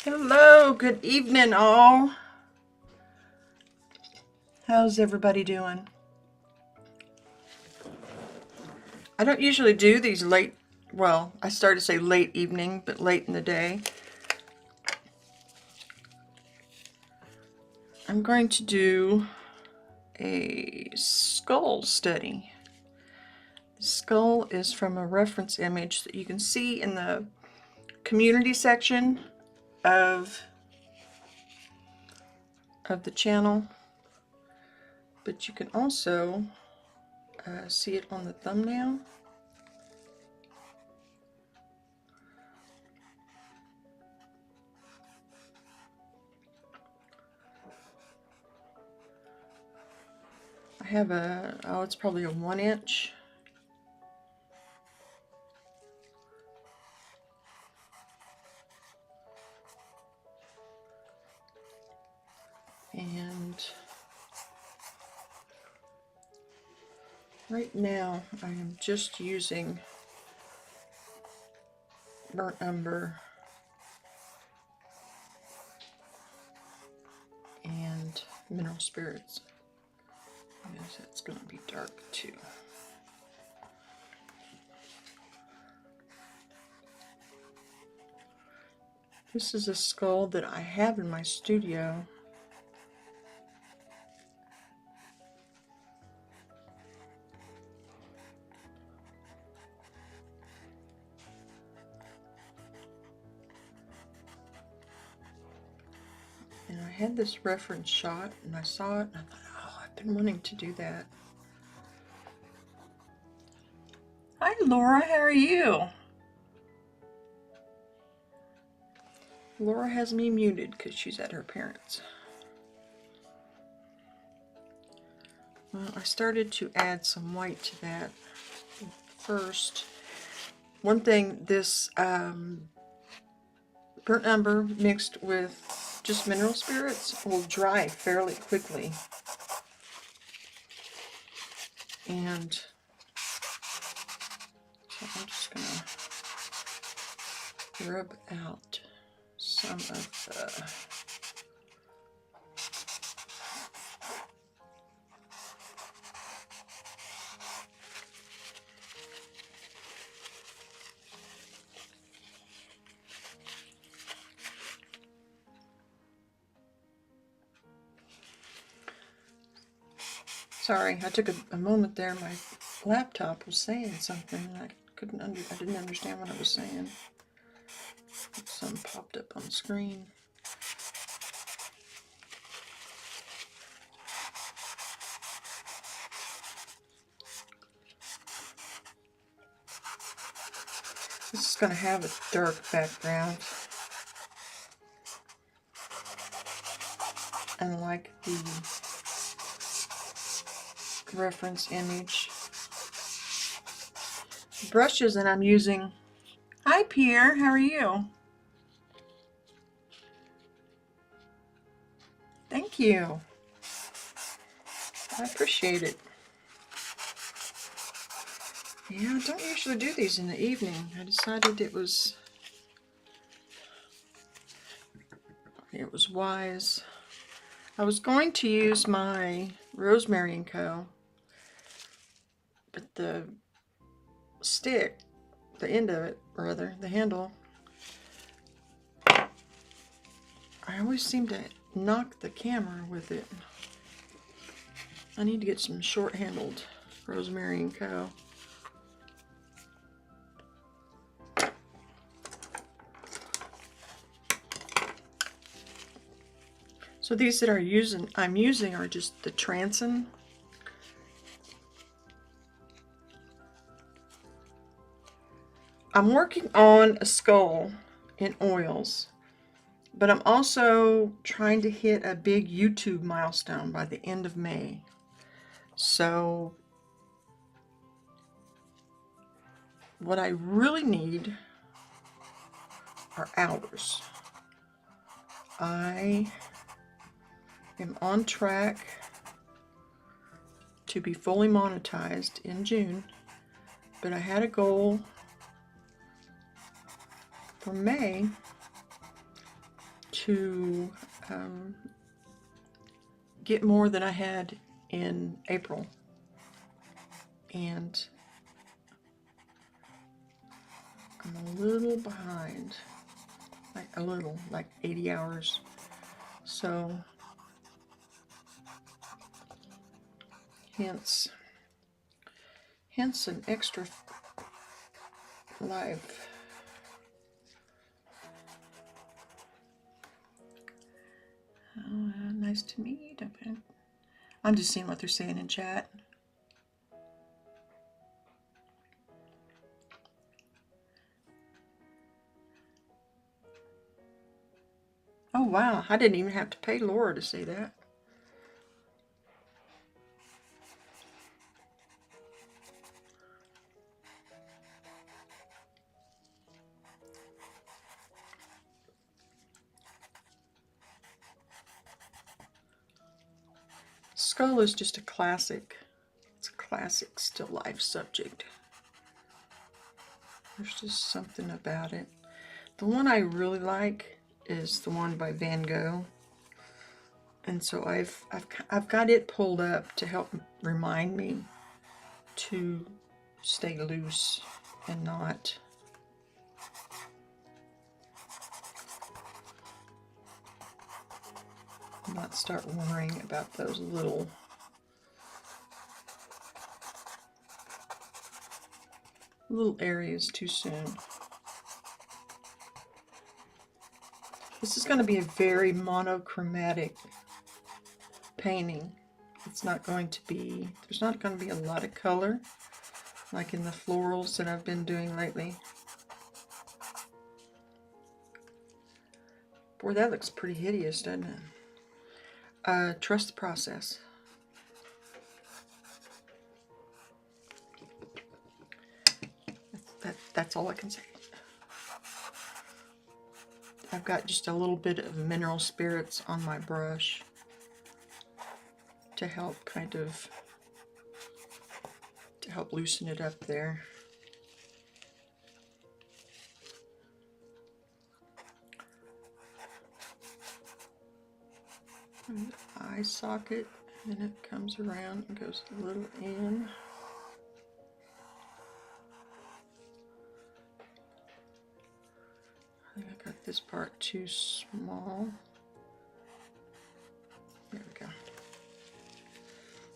Hello, good evening all. How's everybody doing? I don't usually do these late, well, I started to say late evening, but late in the day. I'm going to do a skull study. The skull is from a reference image that you can see in the community section of the channel, but you can also see it on the thumbnail. I have it's probably a 1-inch. And right now I am just using burnt umber and mineral spirits. I guess that's going to be dark too. This is a skull that I have in my studio. And I had this reference shot and I saw it and I thought, oh, I've been wanting to do that. Hi Laura, how are you? Laura has me muted because she's at her parents'. Well, I started to add some white to that first. One thing, this burnt umber mixed with just mineral spirits will dry fairly quickly. And so I'm just going to rub out some of the Sorry, I took a moment there. My laptop was saying something and I didn't understand what I was saying. Something popped up on the screen. This is going to have a dark background. Unlike the reference image. The brushes that I'm using. Hi Pierre, how are you? Thank you. I appreciate it. Yeah, I don't usually do these in the evening. I decided it was wise. I was going to use my Rosemary & Co. But the stick, the end of it, rather, the handle, I always seem to knock the camera with it. I need to get some short-handled Rosemary & Co. So these that I'm using are just the Transin. I'm working on a skull in oils, but I'm also trying to hit a big YouTube milestone by the end of May. So what I really need are hours. I am on track to be fully monetized in June, but I had a goal for May to get more than I had in April. And I'm a little behind, like 80 hours. So, hence an extra live. Nice to meet. I'm just seeing what they're saying in chat. Oh wow, I didn't even have to pay Laura to see that. Skull is just a classic. It's a classic still life subject. There's just something about it. The one I really like is the one by Van Gogh. And so I've got it pulled up to help remind me to stay loose and not start worrying about those little areas too soon. This is going to be a very monochromatic painting. It's not going to be, there's not going to be a lot of color like in the florals that I've been doing lately. Boy, that looks pretty hideous, doesn't it? Trust the process. That's all I can say. I've got just a little bit of mineral spirits on my brush to help loosen it up there. And the eye socket, and then it comes around and goes a little in. I think I got this part too small. There we go.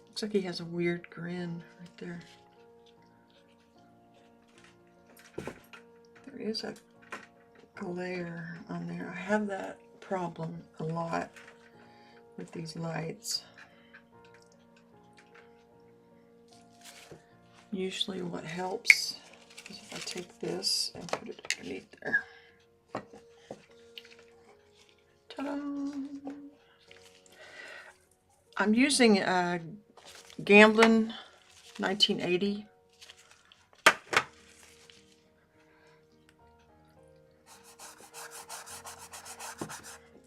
Looks like he has a weird grin right there. There is a glare on there. I have that problem a lot with these lights. Usually what helps is if I take this and put it underneath there. Ta-da! I'm using a Gamblin 1980.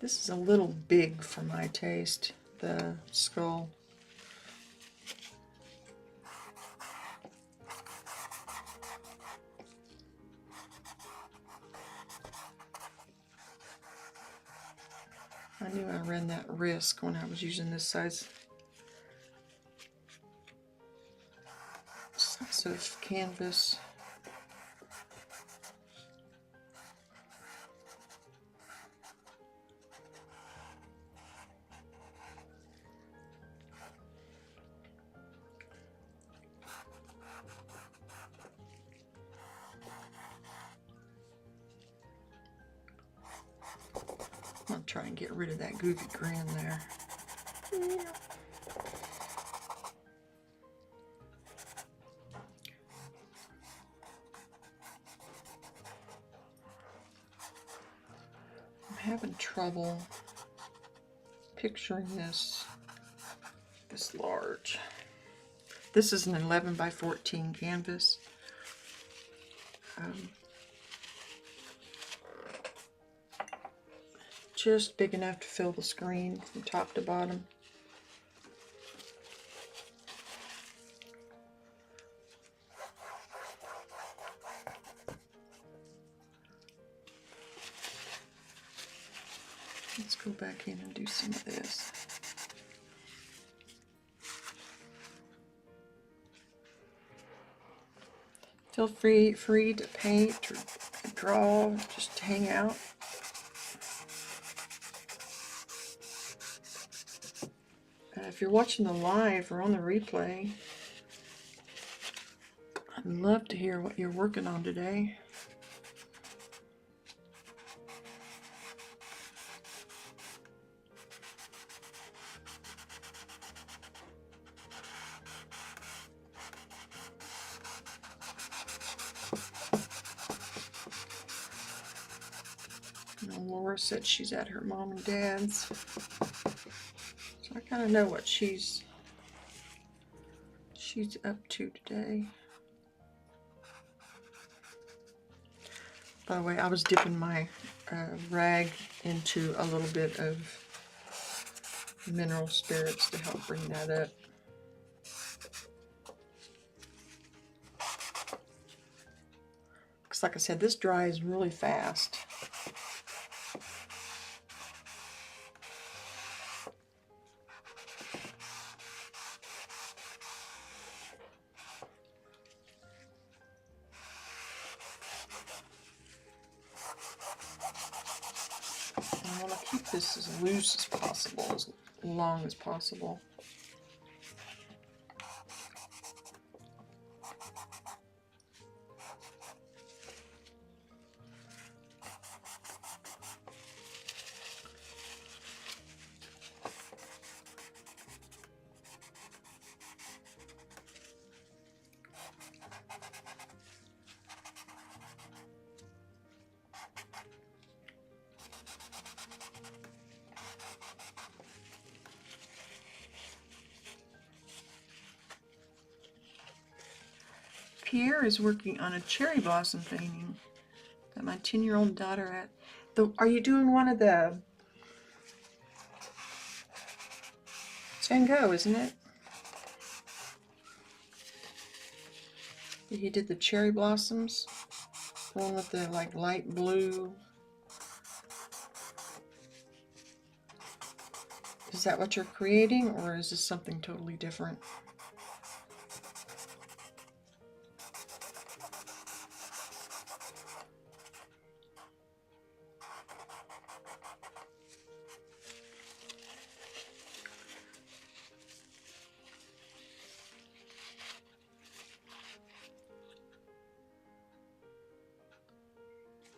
This is a little big for my taste, the skull. I knew I ran that risk when I was using this size of canvas. I'll try and get rid of that goofy grin there. Yeah. I'm having trouble picturing this large. This is an 11 by 14 canvas. Just big enough to fill the screen from top to bottom. Let's go back in and do some of this. Feel free to paint or draw, just hang out. If you're watching the live or on the replay, I'd love to hear what you're working on today. Laura said she's at her mom and dad's, so I kind of know what she's up to today. By the way, I was dipping my rag into a little bit of mineral spirits to help bring that up. Because like I said, this dries really fast. I want to keep this as loose as possible, as long as possible. Pierre is working on a cherry blossom painting that my 10-year-old daughter at. Are you doing one of the Van Gogh, isn't it? He did the cherry blossoms, the one with the like light blue. Is that what you're creating, or is this something totally different?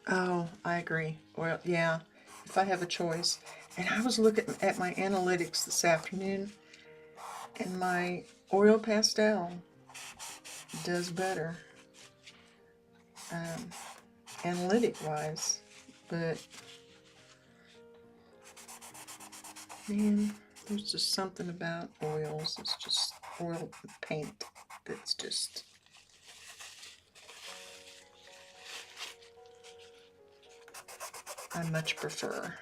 Oh, I agree. Well, yeah, if I have a choice. And I was looking at my analytics this afternoon, and my oil pastel does better, analytic-wise. But, man, there's just something about oils. It's just oil paint that's just... I much prefer.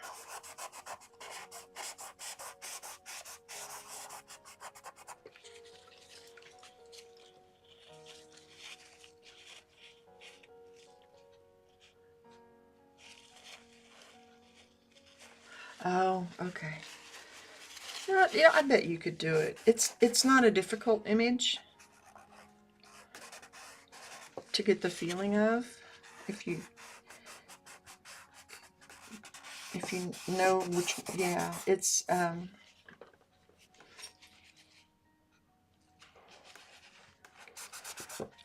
Oh, okay. Yeah, I bet you could do it. It's not a difficult image to get the feeling of, if you know which. Yeah, it's I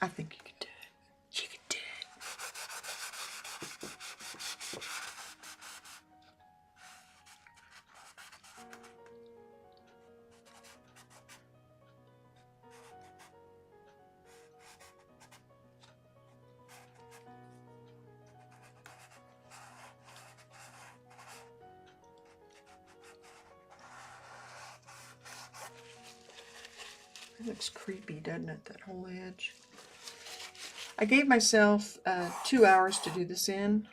think you could do it. You could do it. It looks creepy, doesn't it, that whole edge? I gave myself 2 hours to do this in,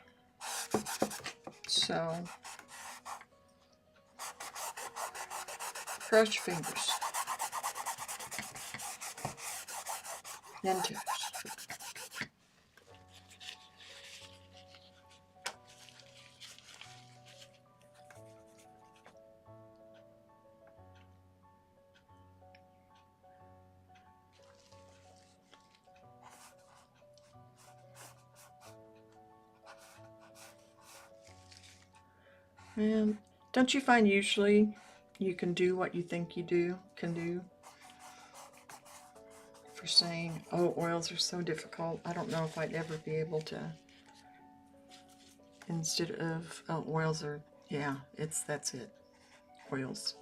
so cross your fingers. And toes. And don't you find usually you can do what you think you can do? If you're saying, oh, oils are so difficult, I don't know if I'd ever be able to, instead of, oh, oils are, yeah, that's it, oils.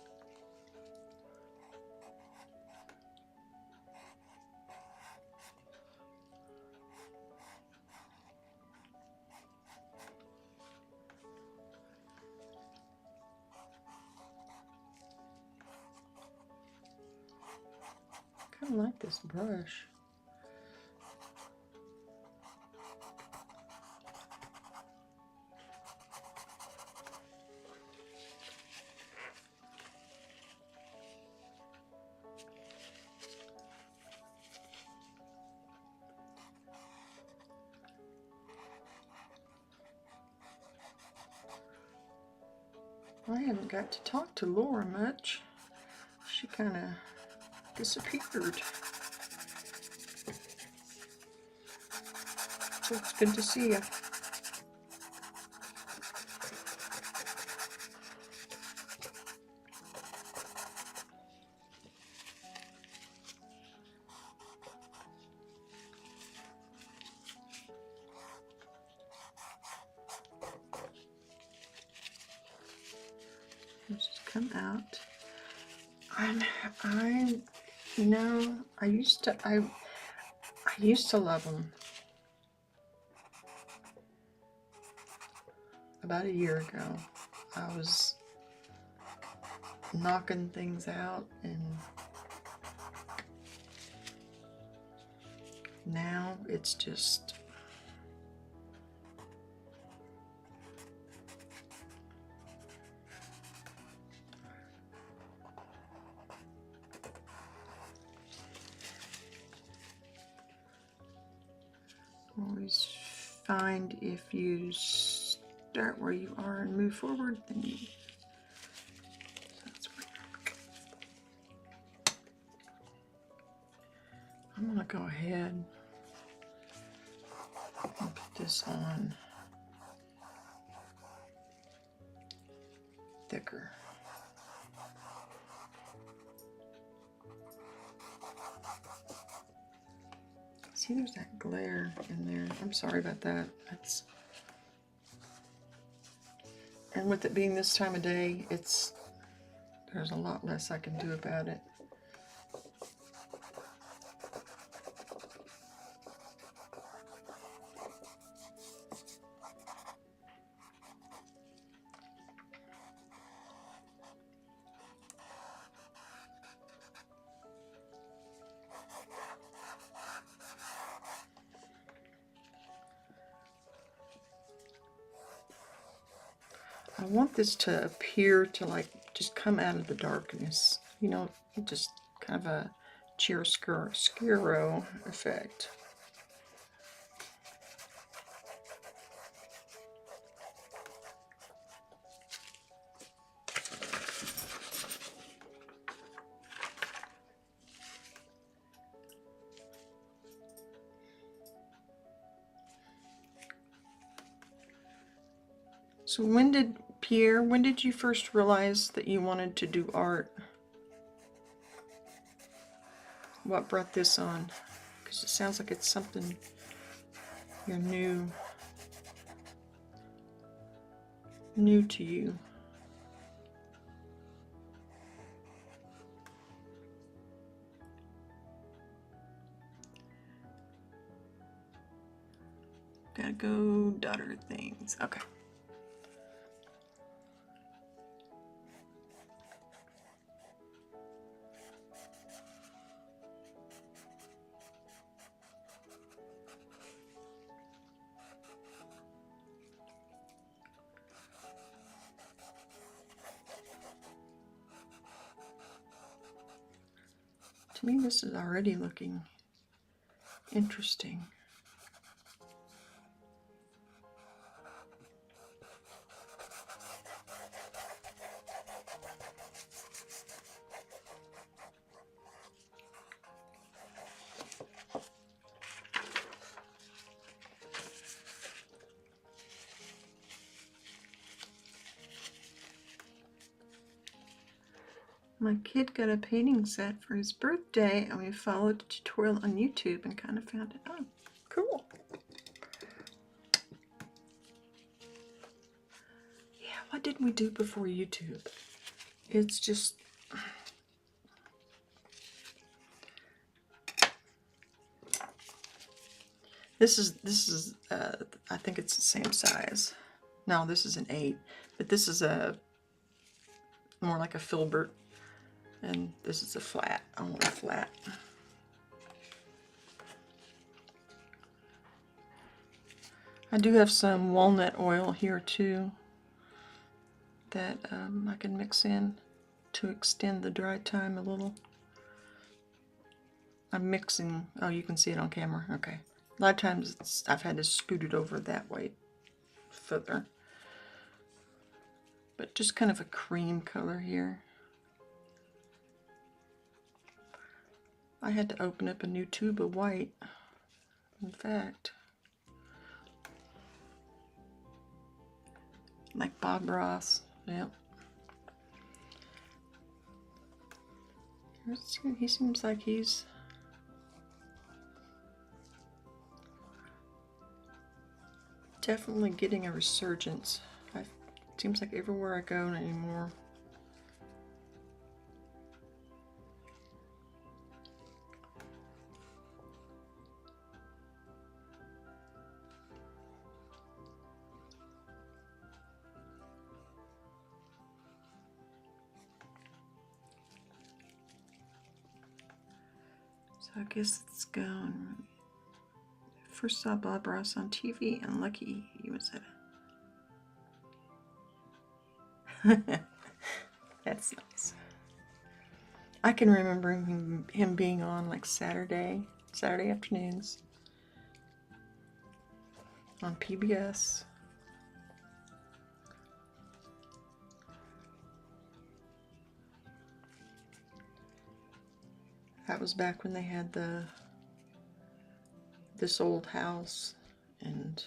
I kind of like this brush. I haven't got to talk to Laura much. She kind of disappeared. So it's good to see you. Just come out. And you know, I used to love them. About a year ago, I was knocking things out, and now it's just always find if you start where you are and move forward, then you. That's where I'm gonna go ahead and put this on thicker. See, there's that glare in there. I'm sorry about that. And with it being this time of day, there's a lot less I can do about it. I want this to appear to like just come out of the darkness, you know, just kind of a chiaroscuro effect. So Pierre, when did you first realize that you wanted to do art? What brought this on? Because it sounds like it's something you're new to you. Gotta go daughter things. Okay. To me, this is already looking interesting. My kid got a painting set for his birthday, and we followed a tutorial on YouTube and kind of found it. Oh, cool. Yeah, what didn't we do before YouTube? It's just... This is I think it's the same size. No, this is an 8, but this is a more like a filbert, and this is a flat. I want a flat. I do have some walnut oil here too that I can mix in to extend the dry time a little. I'm mixing, oh, you can see it on camera, okay. A lot of times I've had to scoot it over that way further. But just kind of a cream color here. I had to open up a new tube of white, in fact. Like Bob Ross, yep. He seems like he's definitely getting a resurgence. It seems like everywhere I go anymore. So I guess it's going. First saw Bob Ross on TV, and lucky he was at it. That's nice. I can remember him being on like Saturday afternoons on PBS. That was back when they had this old house, and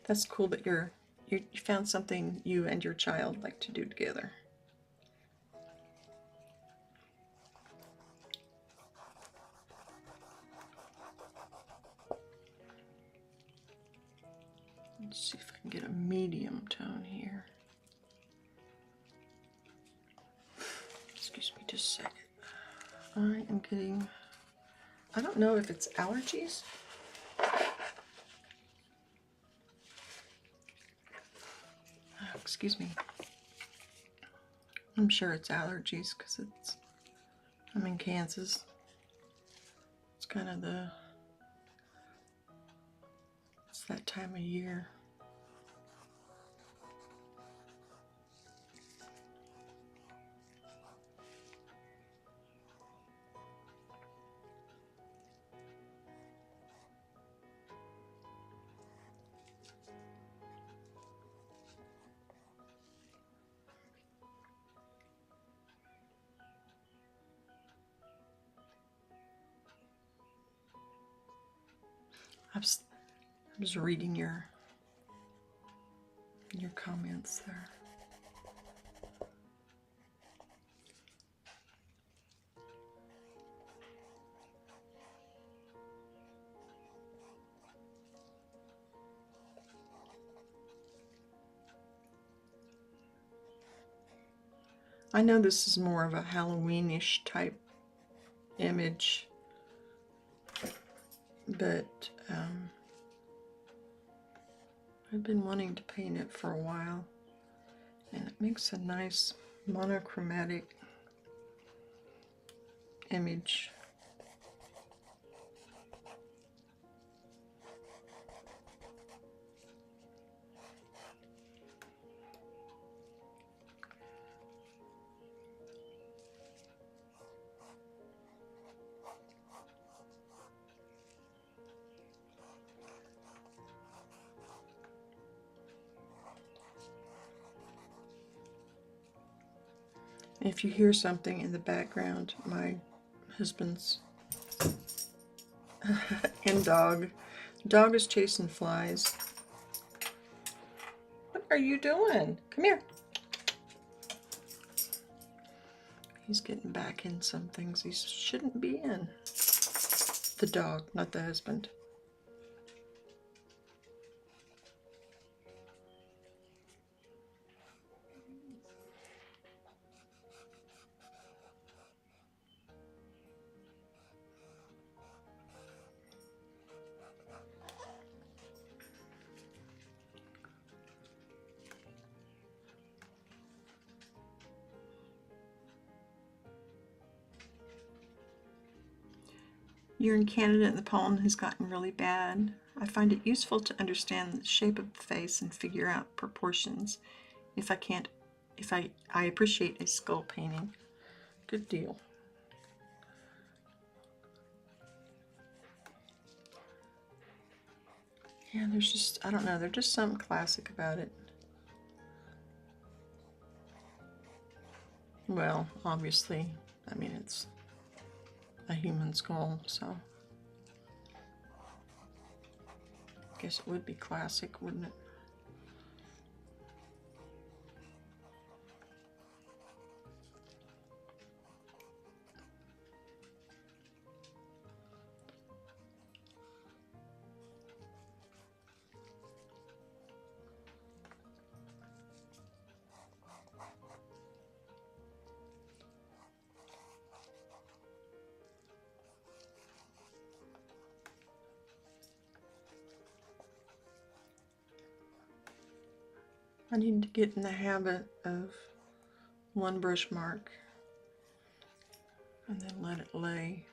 that's cool that you found something you and your child like to do together. Let's see if I can get a medium tone here. Excuse me just a second. I am getting, I don't know if it's allergies. Excuse me. I'm sure it's allergies because I'm in Kansas. It's kind of it's that time of year. I was reading your comments there. I know this is more of a Halloween-ish type image, but I've been wanting to paint it for a while, and it makes a nice monochromatic image. If you hear something in the background, my husband's and dog is chasing flies. What are you doing? Come here. He's getting back in some things he shouldn't be in. The dog, not the husband. You're in Canada and the pollen has gotten really bad. I find it useful to understand the shape of the face and figure out proportions. I appreciate a skull painting. Good deal. Yeah, there's just, I don't know, there's just something classic about it. Well, obviously, I mean, it's a human skull, so I guess it would be classic, wouldn't it? I need to get in the habit of one brush mark and then let it lay.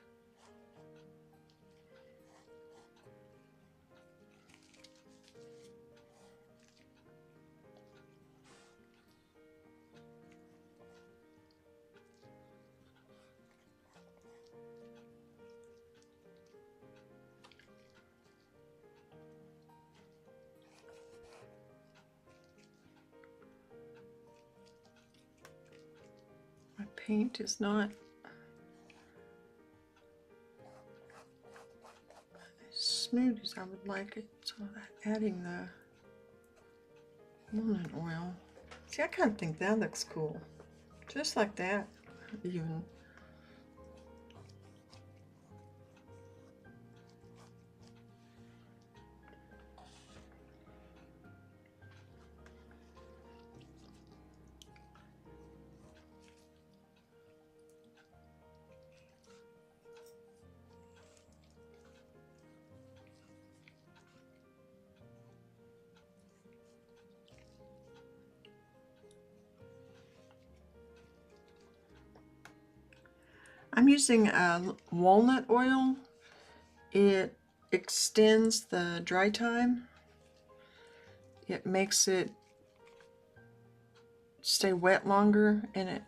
My paint is not as smooth as I would like it, so adding the walnut oil. See, I kind of think that looks cool. Just like that, even. I'm using walnut oil. It extends the dry time. It makes it stay wet longer, and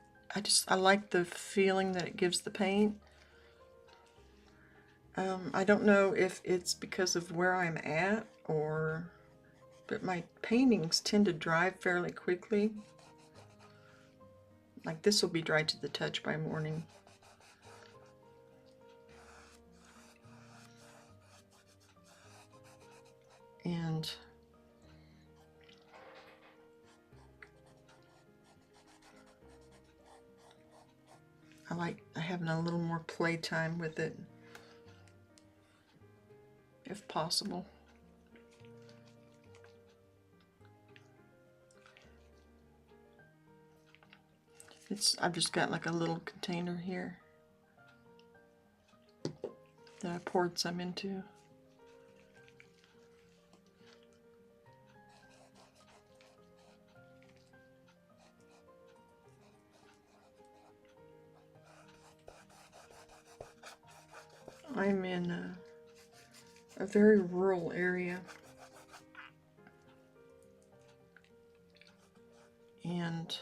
I like the feeling that it gives the paint. I don't know if it's because of where I'm at, but my paintings tend to dry fairly quickly. Like this will be dry to the touch by morning. And I like having a little more playtime with it, if possible. I've just got like a little container here that I poured some into. I'm in a very rural area, and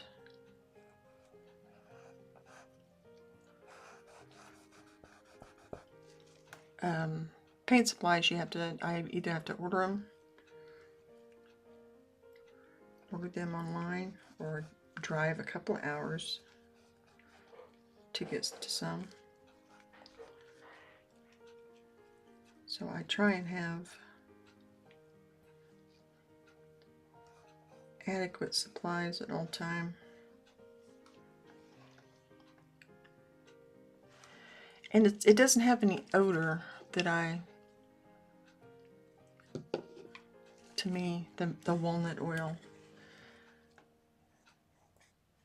paint supplies, I either have to order them online, or drive a couple of hours to get to some. So I try and have adequate supplies at all time. And it doesn't have any odor that to me, the walnut oil.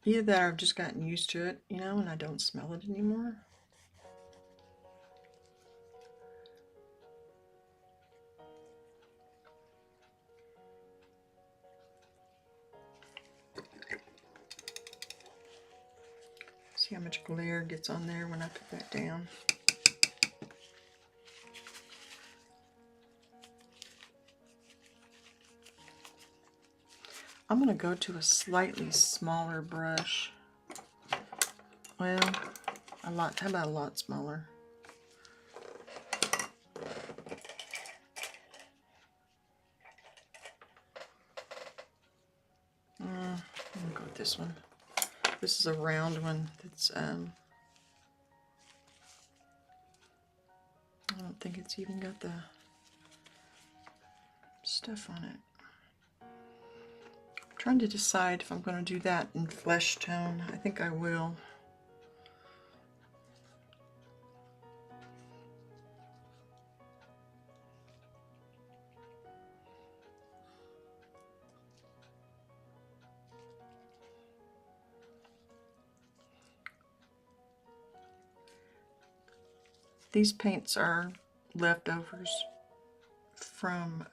Either that or I've just gotten used to it, you know, and I don't smell it anymore. See how much glare gets on there when I put that down. I'm going to go to a slightly smaller brush. Well, how about a lot smaller? I'm going to go with this one. This is a round one that's, I don't think it's even got the stuff on it. I'm trying to decide if I'm going to do that in flesh tone. I think I will. These paints are leftovers from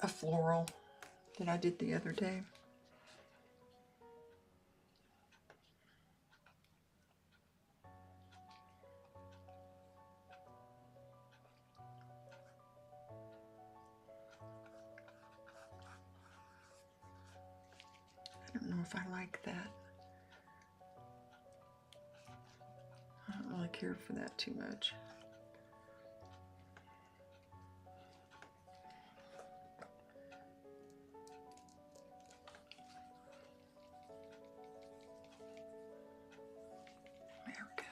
a floral that I did the other day. I don't know if I like that. I don't really care for that too much. There we go.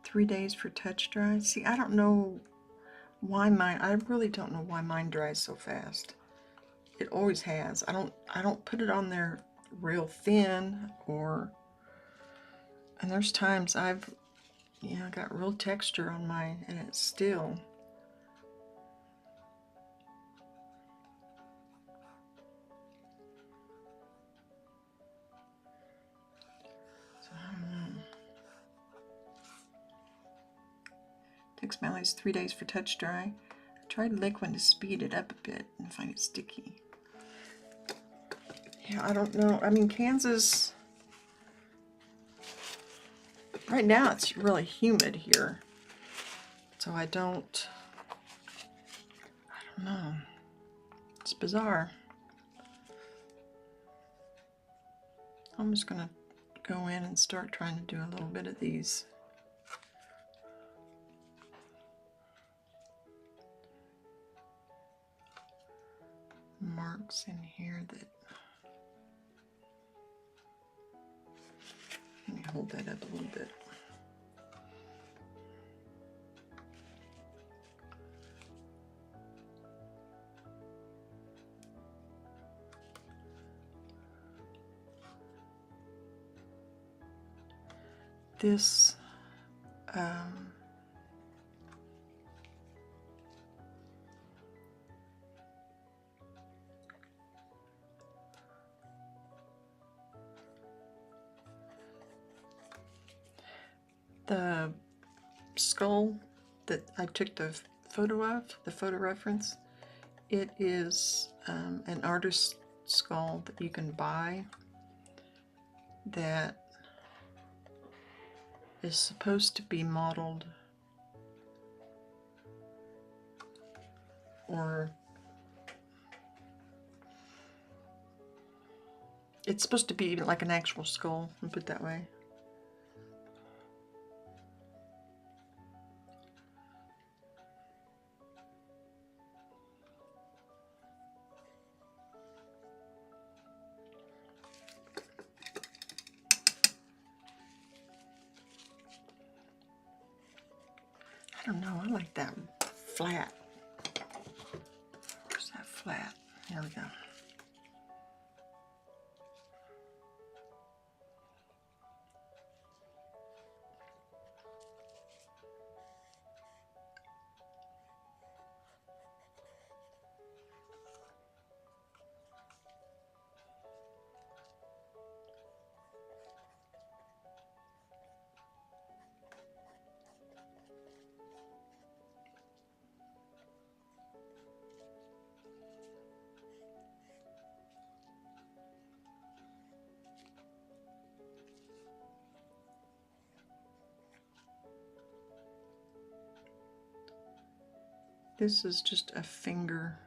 Three days for touch dry. See, I don't know why I really don't know why mine dries so fast. It always has. I don't put it on there real thin, and there's times I've, you know, got real texture on mine and it's still. So I don't know. Takes me at least 3 days for touch dry. I tried liquid to speed it up a bit and find it sticky. Yeah, I don't know. I mean, Kansas, right now it's really humid here. So I don't know. It's bizarre. I'm just going to go in and start trying to do a little bit of these. Marks in here that, let me hold that up a little bit. This the skull that I took the photo of, the photo reference, it is an artist's skull that you can buy that is supposed to be modeled or It's supposed to be like an actual skull, I'll put it that way. I don't know, I like that flat. Where's that flat? There we go. This is just a finger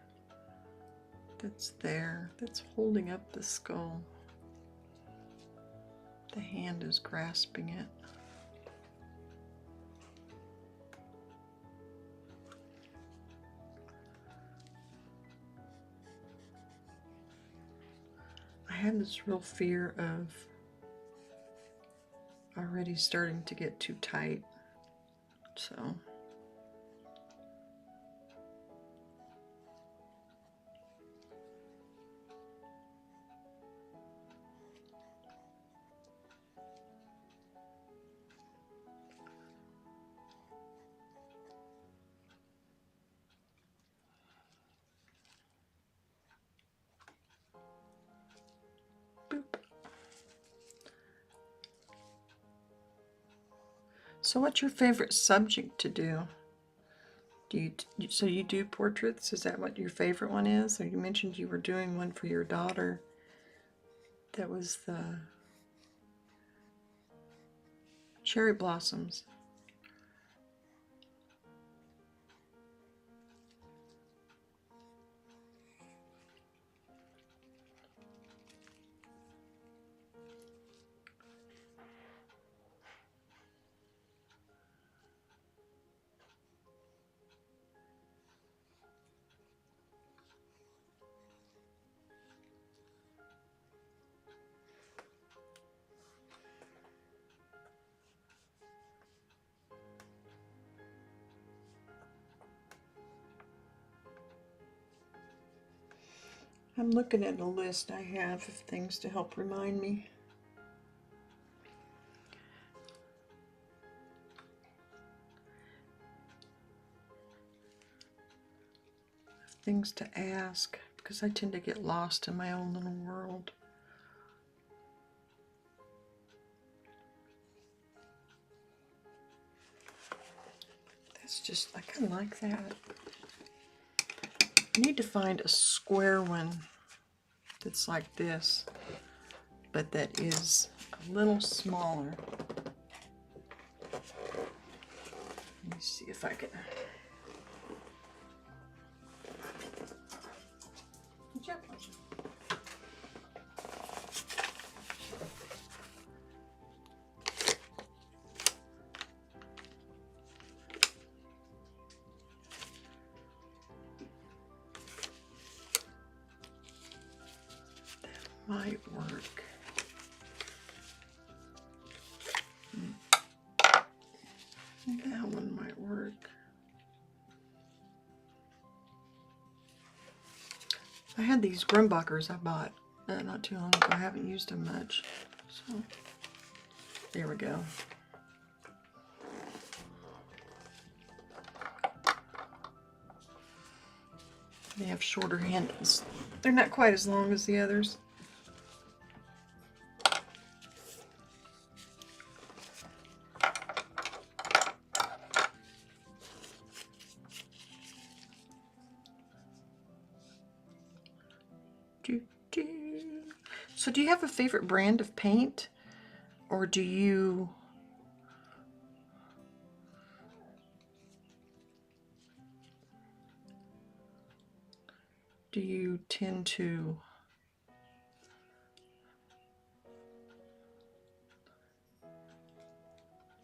that's there, that's holding up the skull. The hand is grasping it. I had this real fear of already starting to get too tight, so. Boop. So what's your favorite subject to do? So you do portraits? Is that what your favorite one is? Or you mentioned you were doing one for your daughter. That was the cherry blossoms. I'm looking at a list I have of things to help remind me. Of things to ask, because I tend to get lost in my own little world. That's just, I kind of like that. I need to find a square one that's like this, but that is a little smaller. Let me see if I can. Might work. That one might work. I had these Grumbuckers I bought not too long ago. I haven't used them much. So there we go. They have shorter handles. They're not quite as long as the others. So do you have a favorite brand of paint, or do you tend to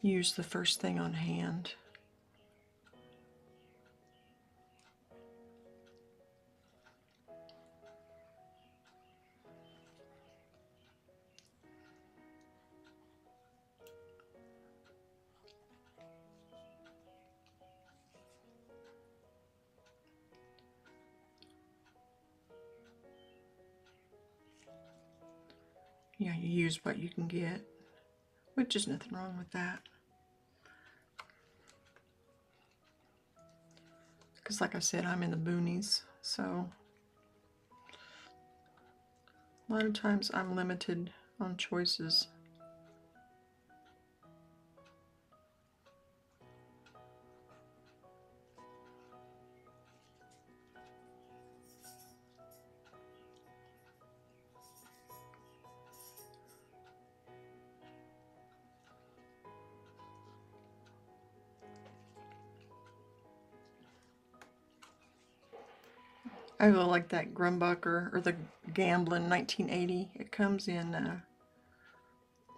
use the first thing on hand. Yeah, you use what you can get, which is nothing wrong with that. Because like I said, I'm in the boonies, so a lot of times I'm limited on choices. I really like that Grumbucker, or the Gamblin 1980. It comes in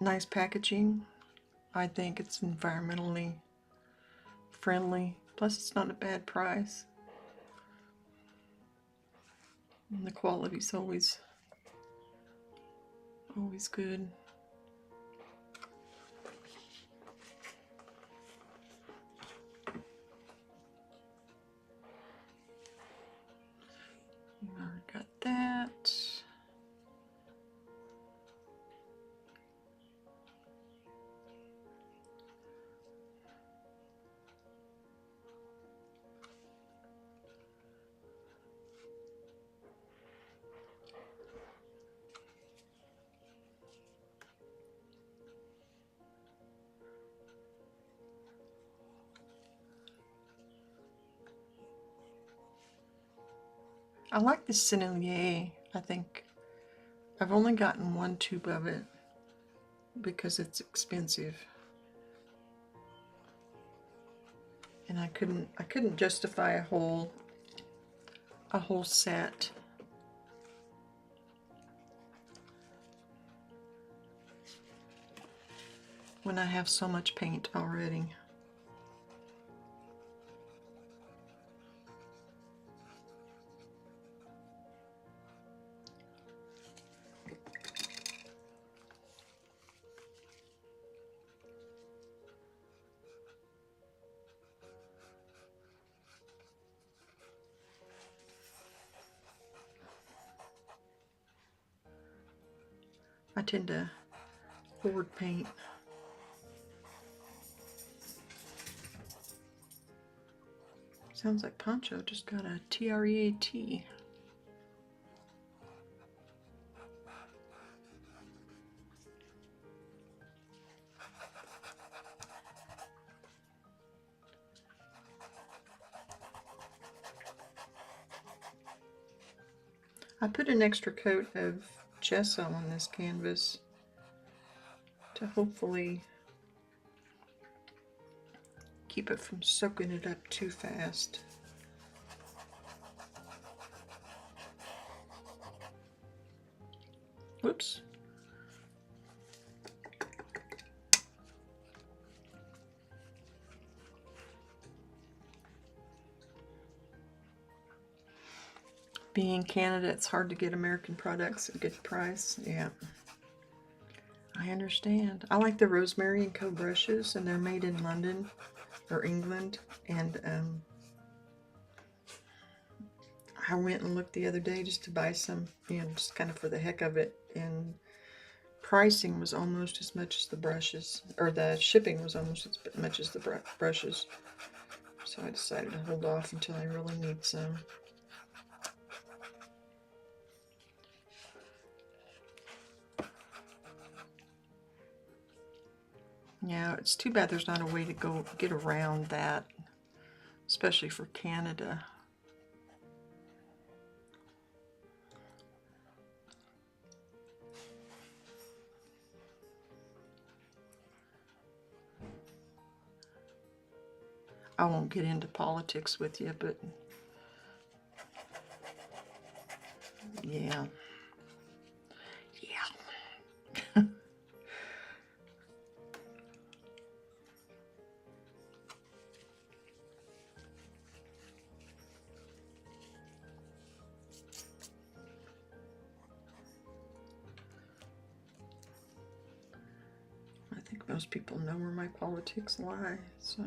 nice packaging. I think it's environmentally friendly. Plus, it's not a bad price. And the quality's always good. Already got that. I like the Sennelier. I think I've only gotten one tube of it because it's expensive, and I couldn't justify a whole set. When I have so much paint already. I tend to hoard paint. Sounds like Poncho just got a TREAT. I put an extra coat of gesso on this canvas to hopefully keep it from soaking it up too fast. Whoops. Being in Canada, it's hard to get American products at a good price. Yeah, I understand. I like the Rosemary & Co. brushes, and they're made in London or England. And I went and looked the other day just to buy some, just kind of for the heck of it. And pricing was almost as much as the brushes, or the shipping was almost as much as the brushes. So I decided to hold off until I really need some. Yeah, it's too bad there's not a way to go get around that, especially for Canada. I won't get into politics with you, but yeah. Yeah. Most people know where my politics lie, so.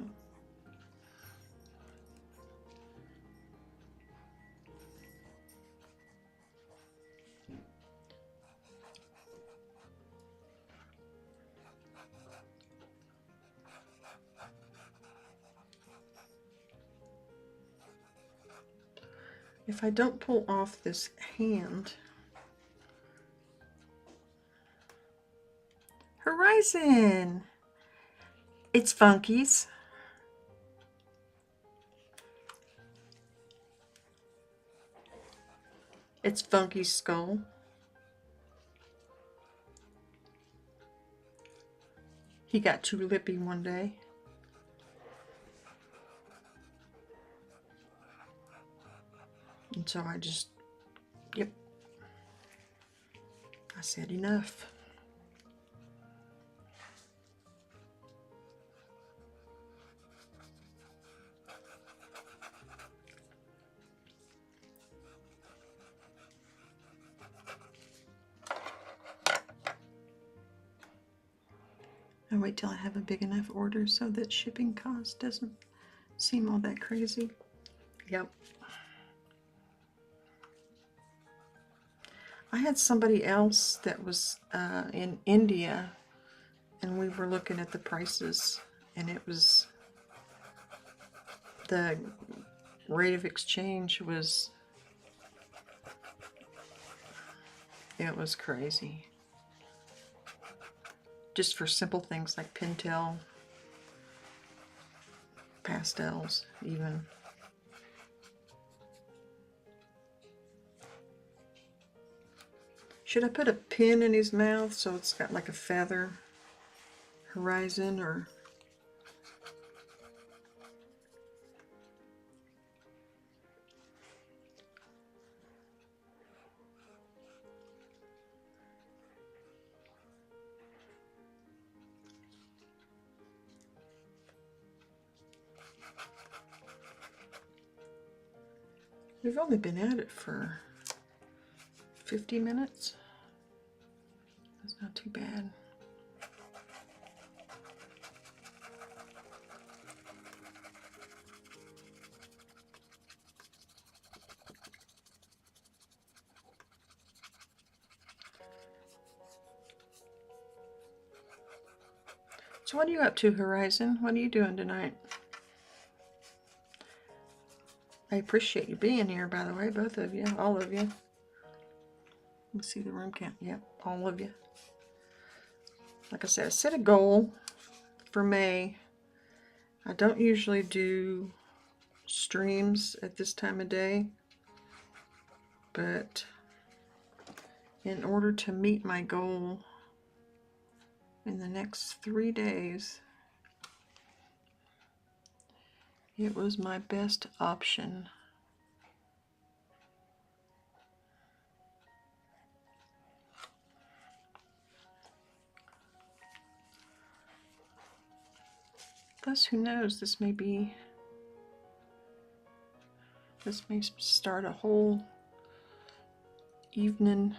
If I don't pull off this hand, Horizon! It's Funky's. It's Funky's skull. He got too lippy one day. And so I just, yep. I said enough. I wait till I have a big enough order so that shipping cost doesn't seem all that crazy. Yep. I had somebody else that was in India, and we were looking at the prices, and it was, the rate of exchange was, it was crazy. Just for simple things like Pentel, pastels, even. Should I put a pin in his mouth so it's got like a feather? Horizon, or... We've only been at it for 50 minutes. That's not too bad. So what are you up to, Horizon? What are you doing tonight? I appreciate you being here, by the way, both of you, all of you. Let's see the room count. Yep, all of you. Like I said, I set a goal for May. I don't usually do streams at this time of day, but in order to meet my goal in the next 3 days, it was my best option. Plus, who knows, this may start a whole evening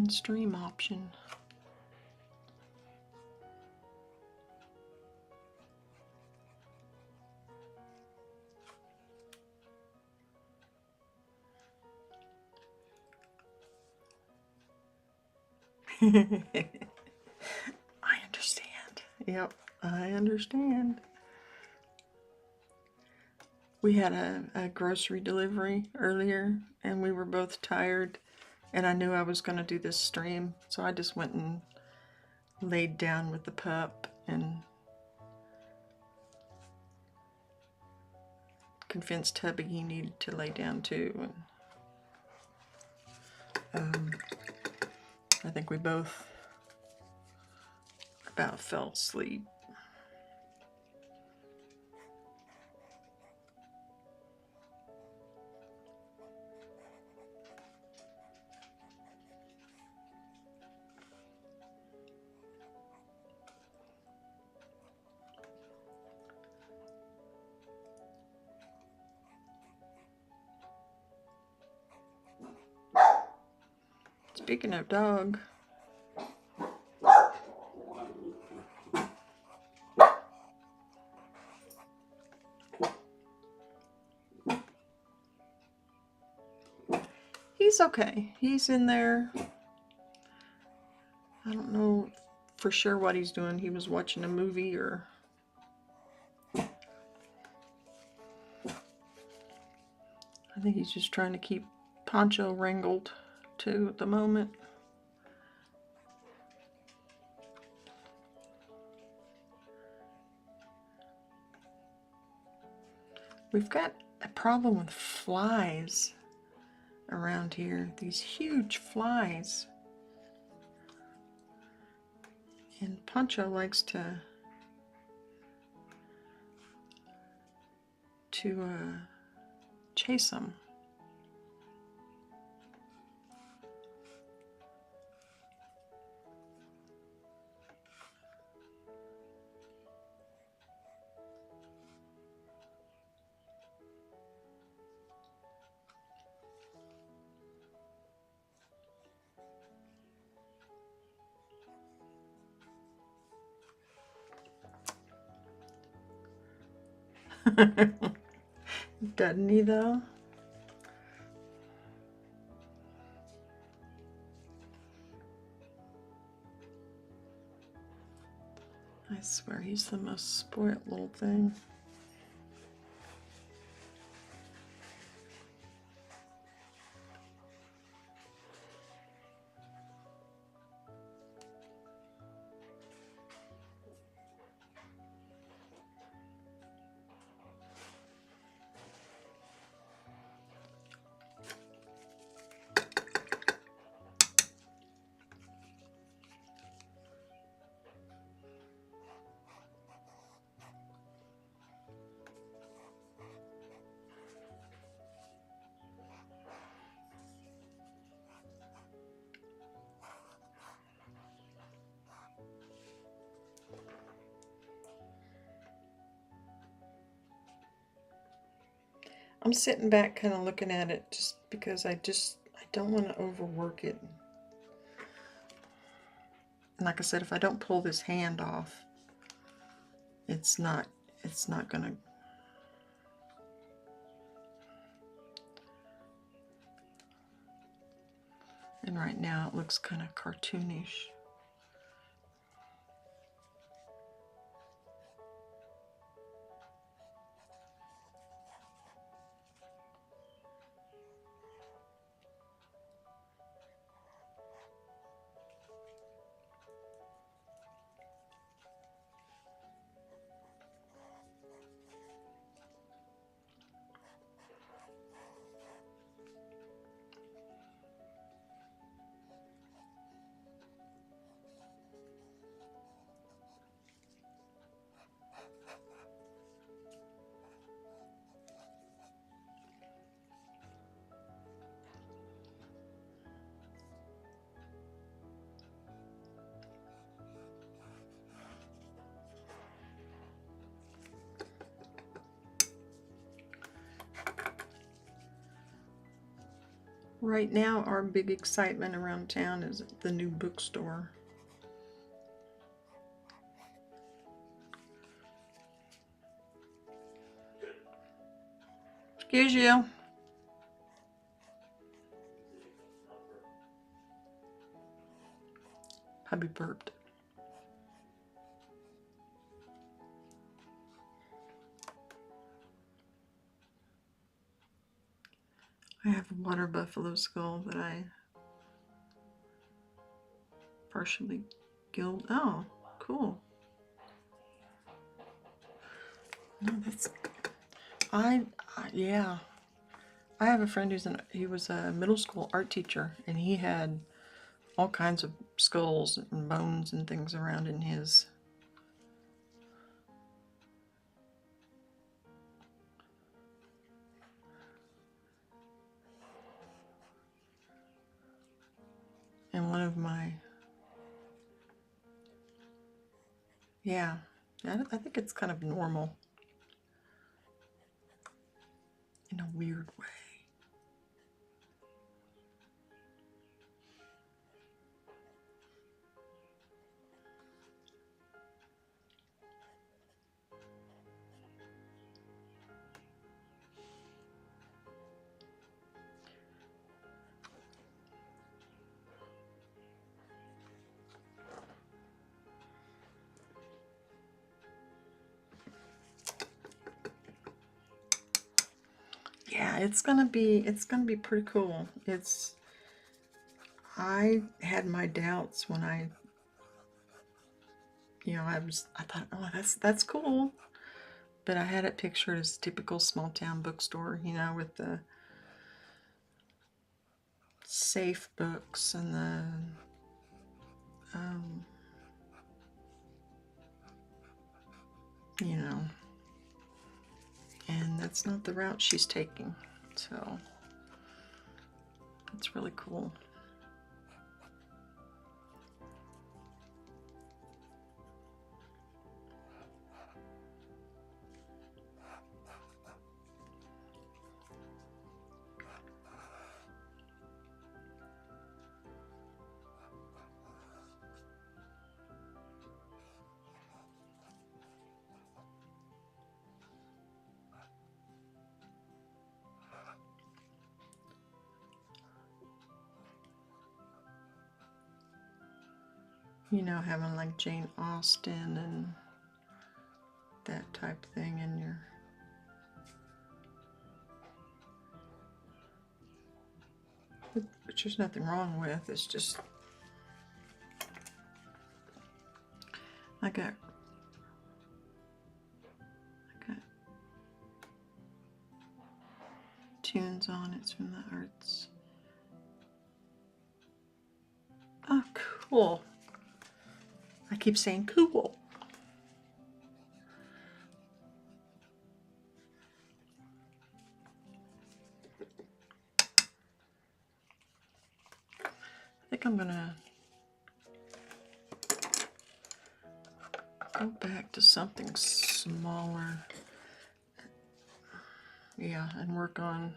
stream option. I understand. Yep, I understand. We had a grocery delivery earlier, and we were both tired, and I knew I was going to do this stream, so I just went and laid down with the pup and convinced hubby he needed to lay down too. And I think we both about fell asleep. Speaking of dog, he's okay. He's in there. I don't know for sure what he's doing. He was watching a movie or... I think he's just trying to keep Poncho wrangled too at the moment. We've got a problem with flies around here. These huge flies. And Poncho likes to chase them. Doesn't he though? I swear he's the most spoiled little thing. I'm sitting back kind of looking at it just because I don't want to overwork it. And like I said, if I don't pull this hand off, it's not gonna... And right now it looks kind of cartoonish. Right now, our big excitement around town is the new bookstore. Excuse you. Hubby burped. I have a water buffalo skull that I partially gilded. Oh, cool. No, that's... yeah. I have a friend he was a middle school art teacher, and he had all kinds of skulls and bones and things around in his. And one of my... Yeah, I think it's kind of normal in a weird way. yeah, it's gonna be pretty cool. I had my doubts when I thought, oh, that's cool. But I had it pictured as a typical small town bookstore, with the safe books and the and that's not the route she's taking. So it's really cool. Having like Jane Austen and that type thing in your which there's nothing wrong with. It's just I got tunes on. It's from the Arts. Oh, cool. I keep saying cool. I think I'm gonna go back to something smaller. Yeah, and work on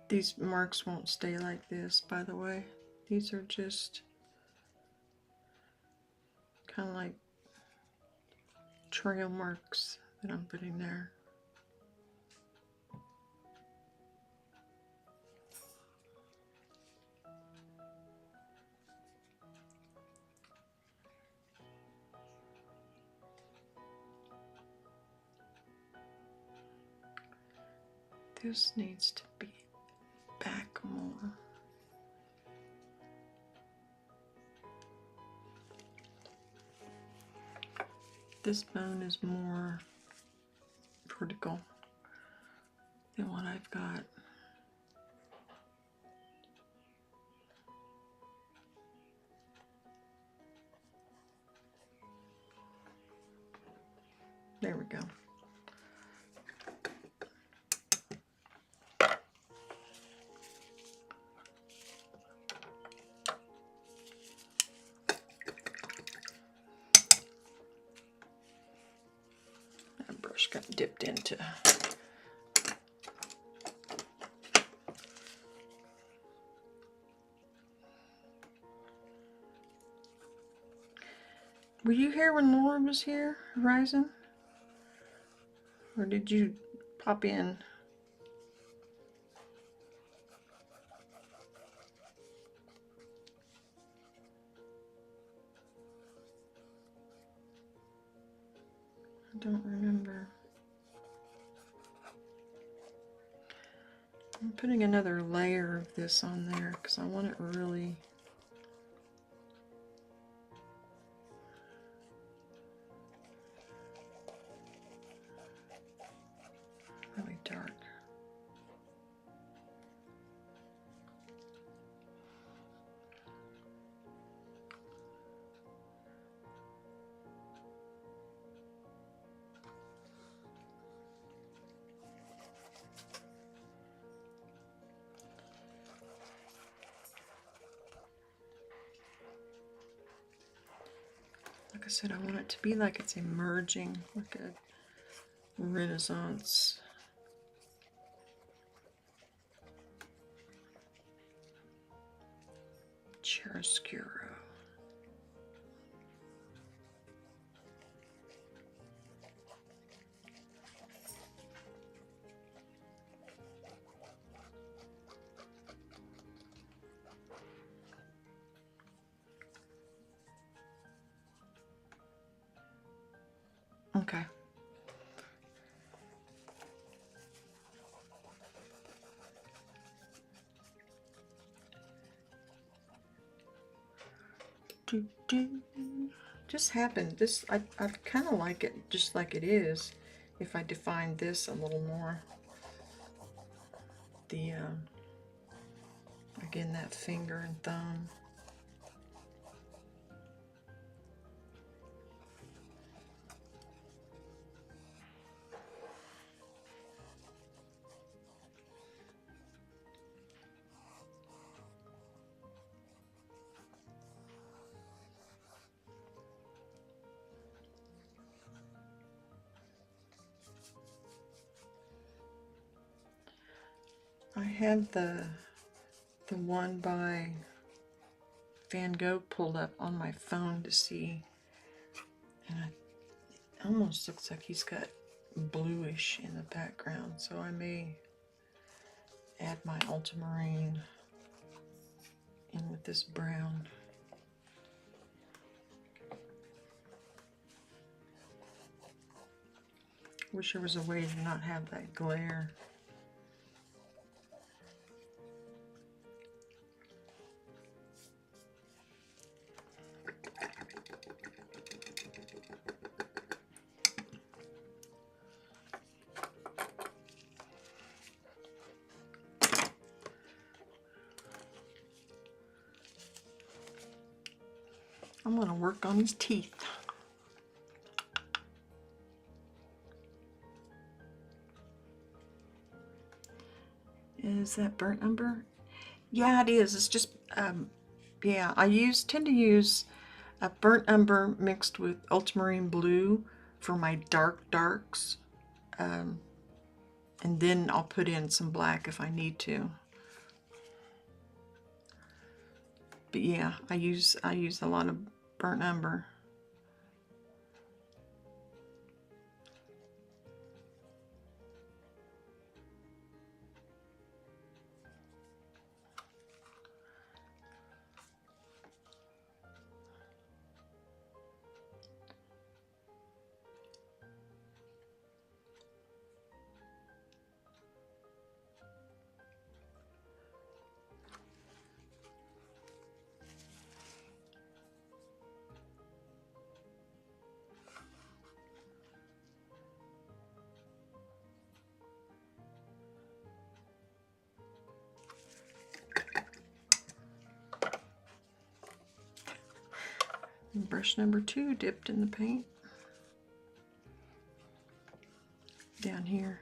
these marks won't stay like this, by the way. These are just kind of like trail marks that I'm putting there. This needs to be back more. This bone is more vertical than what I've got. There we go. That brush got dipped into. Were you here when Laura was here, Horizon? Or did you pop in? I don't remember. I'm putting another layer of this on there because I want it really dark. Like I said, I want it to be like it's emerging, like a Renaissance. Chiaroscuro. Just happened. This I kind of like it just like it is. If I define this a little more, the again, that finger and thumb. I have the one by Van Gogh pulled up on my phone to see, and it almost looks like he's got bluish in the background, so I may add my ultramarine in with this brown. Wish there was a way to not have that glare. I'm going to work on his teeth. Is that burnt umber? Yeah, it is. It's just, yeah, I tend to use a burnt umber mixed with ultramarine blue for my darks. And then I'll put in some black if I need to. But yeah, I use a lot of burnt umber. Brush number 2 dipped in the paint down here.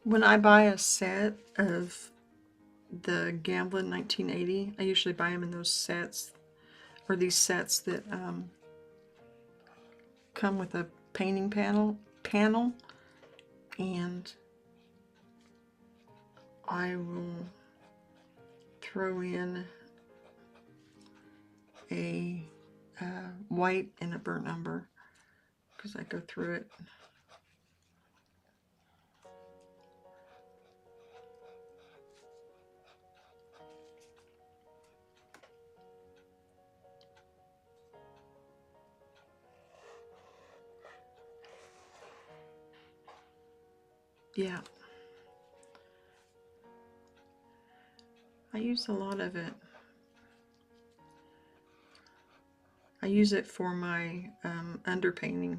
When I buy a set of the Gamblin 1980, I usually buy them in those sets, or these sets that come with a painting panel, and I will throw in a white and a burnt umber because I go through it. Yeah, I use a lot of it. I use it for my underpainting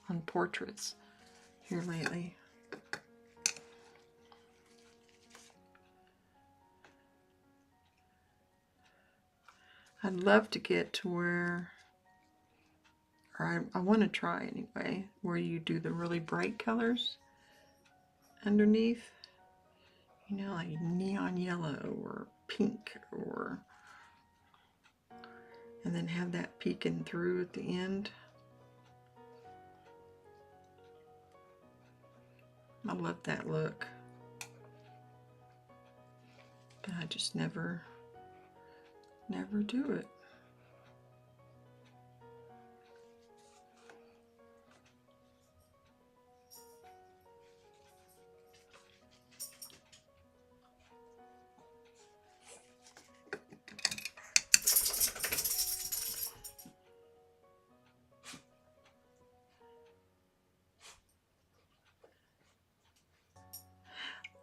on portraits here lately. I'd love to get to where, or I want to try anyway, where you do the really bright colors underneath. You know, like neon yellow or pink, or, and then have that peeking through at the end. I love that look. But I just never do it.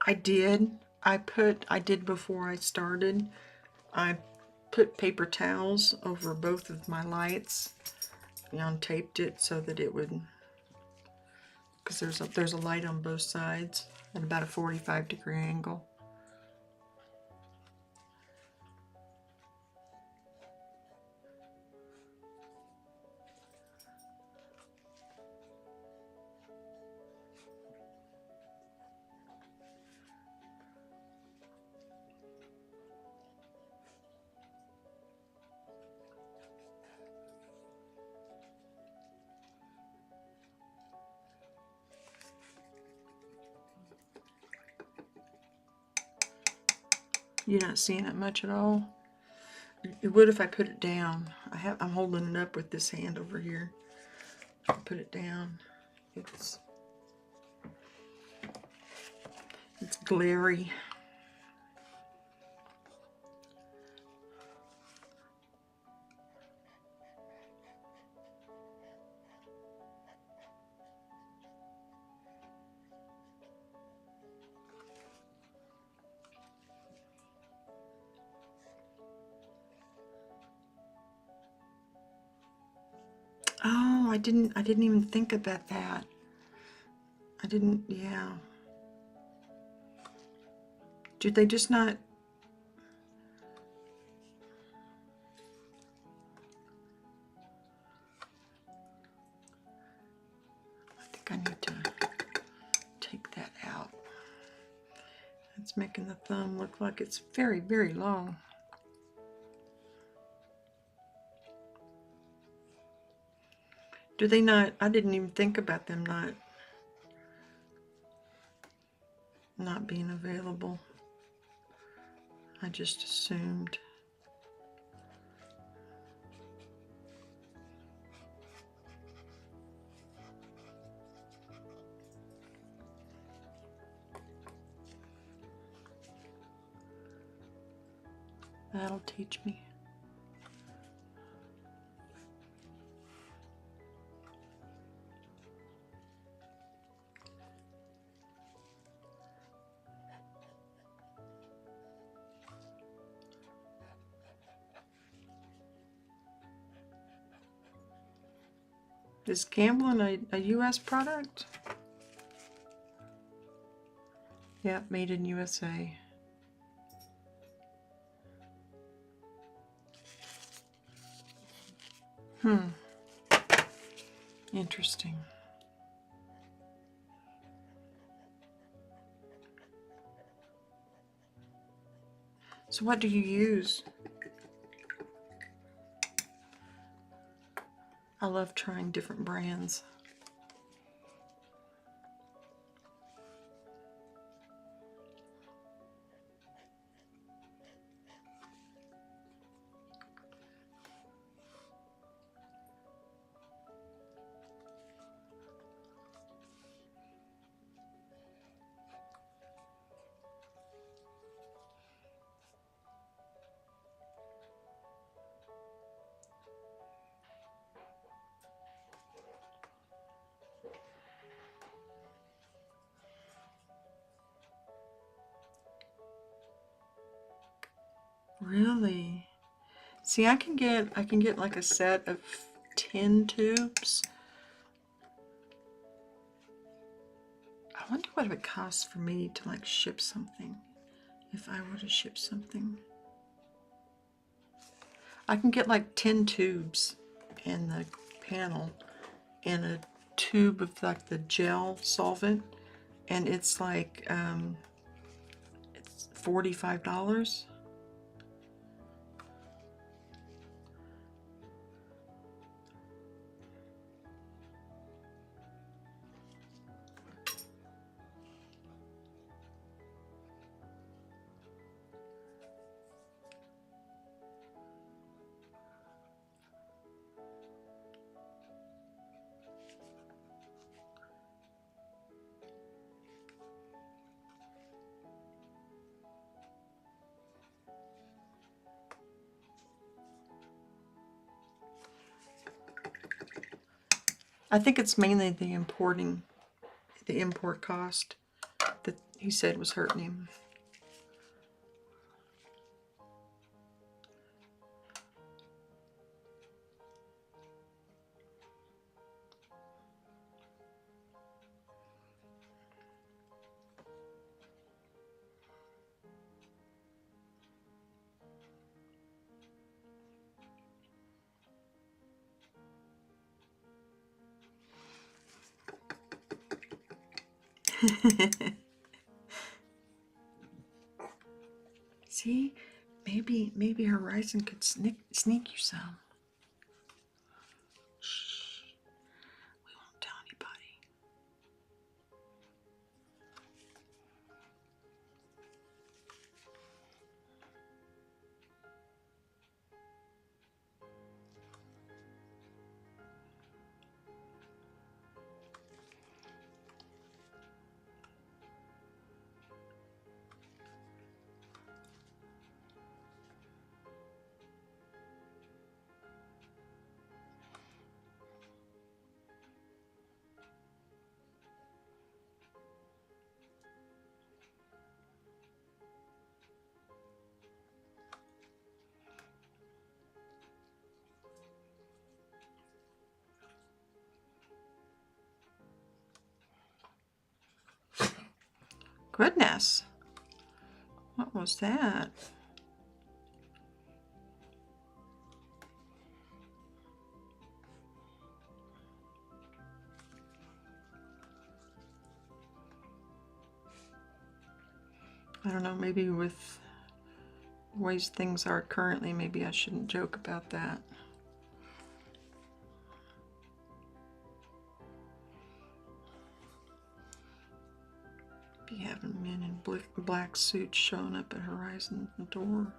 I did before I started. I put paper towels over both of my lights and taped it so that it would, because there's a light on both sides at about a 45-degree angle. You're not seeing it much at all? It would if I put it down. I'm holding it up with this hand over here. Put it down. It's glary. Oh, I didn't even think about that. I didn't, yeah. Did they just not? I think I need to take that out. It's making the thumb look like it's very, very long. Do they not? I didn't even think about them not being available. I just assumed. That'll teach me. Is Camblin a U.S. product? Yeah, made in USA. Interesting. So what do you use? I love trying different brands. Really? See, I can get like a set of 10 tubes. I wonder what it would cost for me to like ship something, if I were to ship something. I can get like 10 tubes in the panel and a tube of like the gel solvent, and it's like it's $45. I think it's mainly the import cost that he said was hurting him. See, maybe Horizon could sneak you some. Shh, we won't tell anybody. Goodness, what was that? I don't know, maybe with ways things are currently, maybe I shouldn't joke about that. Be having men in black suits showing up at Horizon door.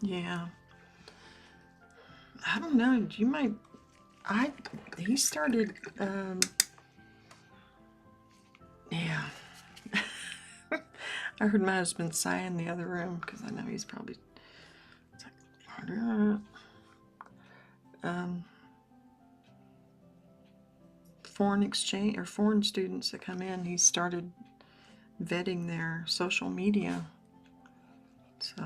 Yeah. I don't know. You might. He started. Yeah. I heard my husband sigh in the other room because I know he's probably. It's like, foreign exchange or foreign students that come in, he started vetting their social media. So.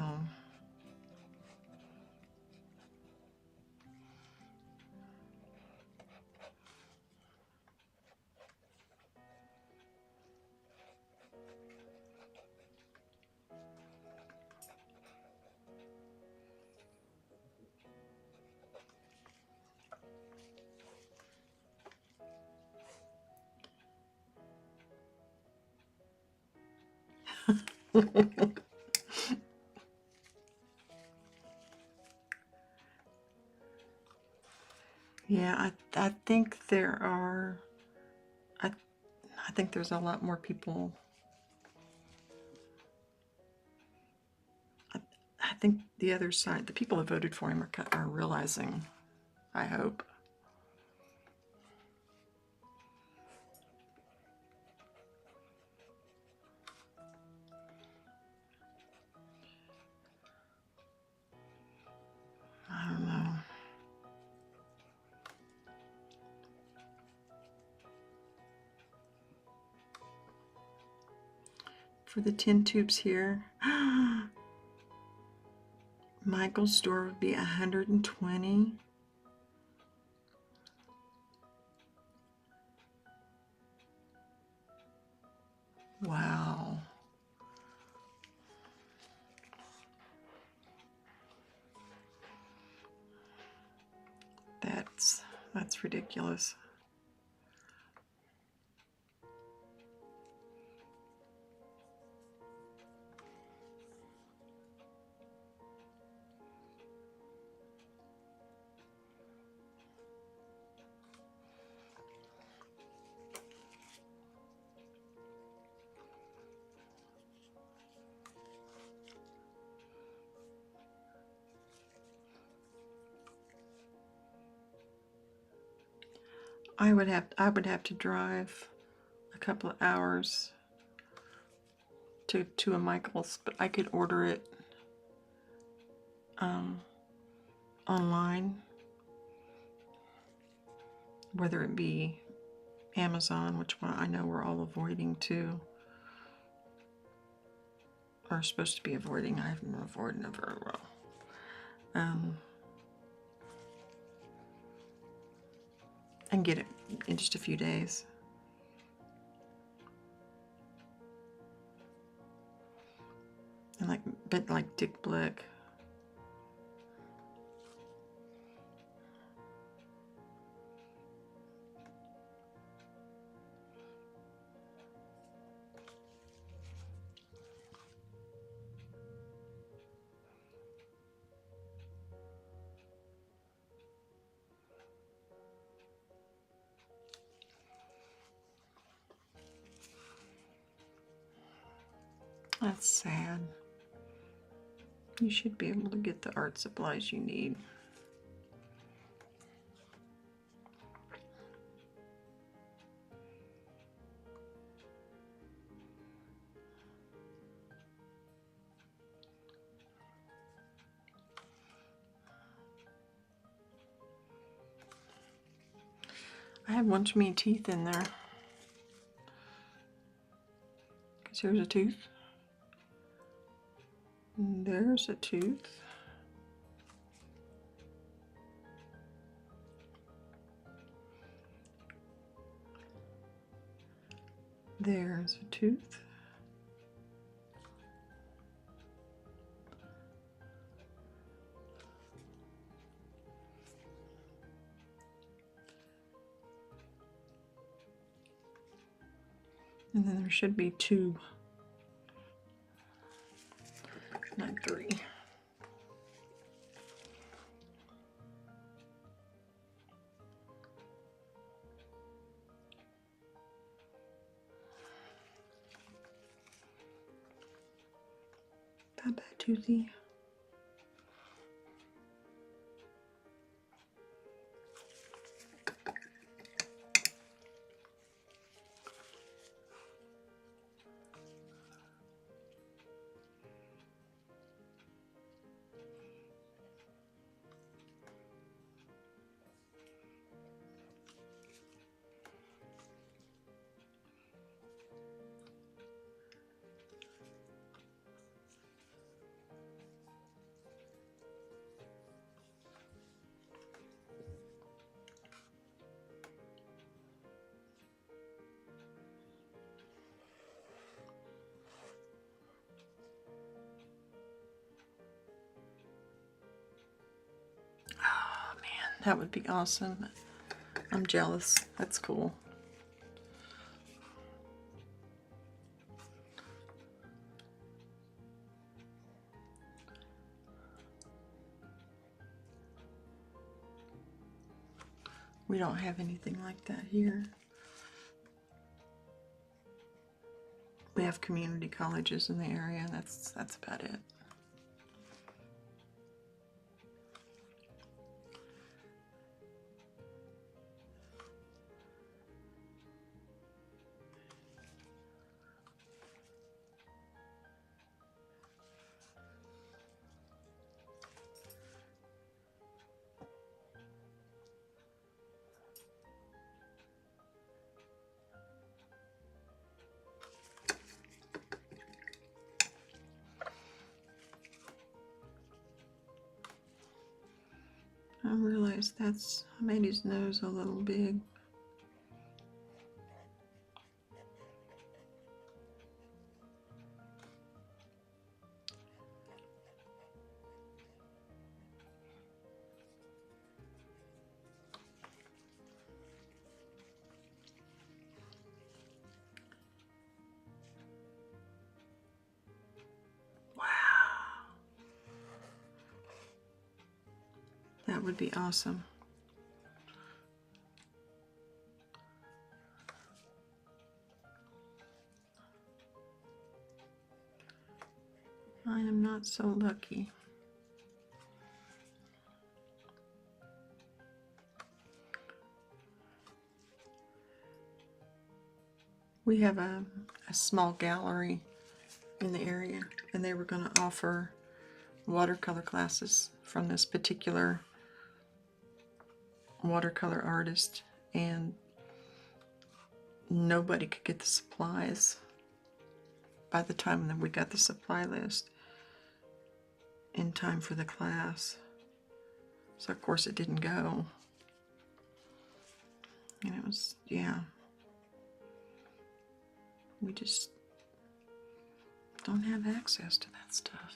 Yeah, I think there are. I think there's a lot more people. I think the other side, the people who voted for him, are realizing. I hope. I don't know. For the 10 tubes here. Michael's store would be $120. Wow. That's ridiculous. I would have to drive a couple of hours to a Michael's, but I could order it online, whether it be Amazon, which one I know we're all avoiding too, or supposed to be avoiding. I haven't been avoiding it very well. And get it in just a few days. And like Dick Blick. That's sad. You should be able to get the art supplies you need. I have one too many teeth in there. Because here's a tooth. And there's a tooth. There's a tooth. And then there should be two, not three. Not bad, toothy. That would be awesome. I'm jealous. That's cool. We don't have anything like that here. We have community colleges in the area. That's about it. place. I made his nose a little big. That would be awesome. I am not so lucky. We have a small gallery in the area, and they were going to offer watercolor classes from this particular watercolor artist, and nobody could get the supplies by the time that we got the supply list in time for the class. So of course it didn't go. And it was, yeah. We just don't have access to that stuff.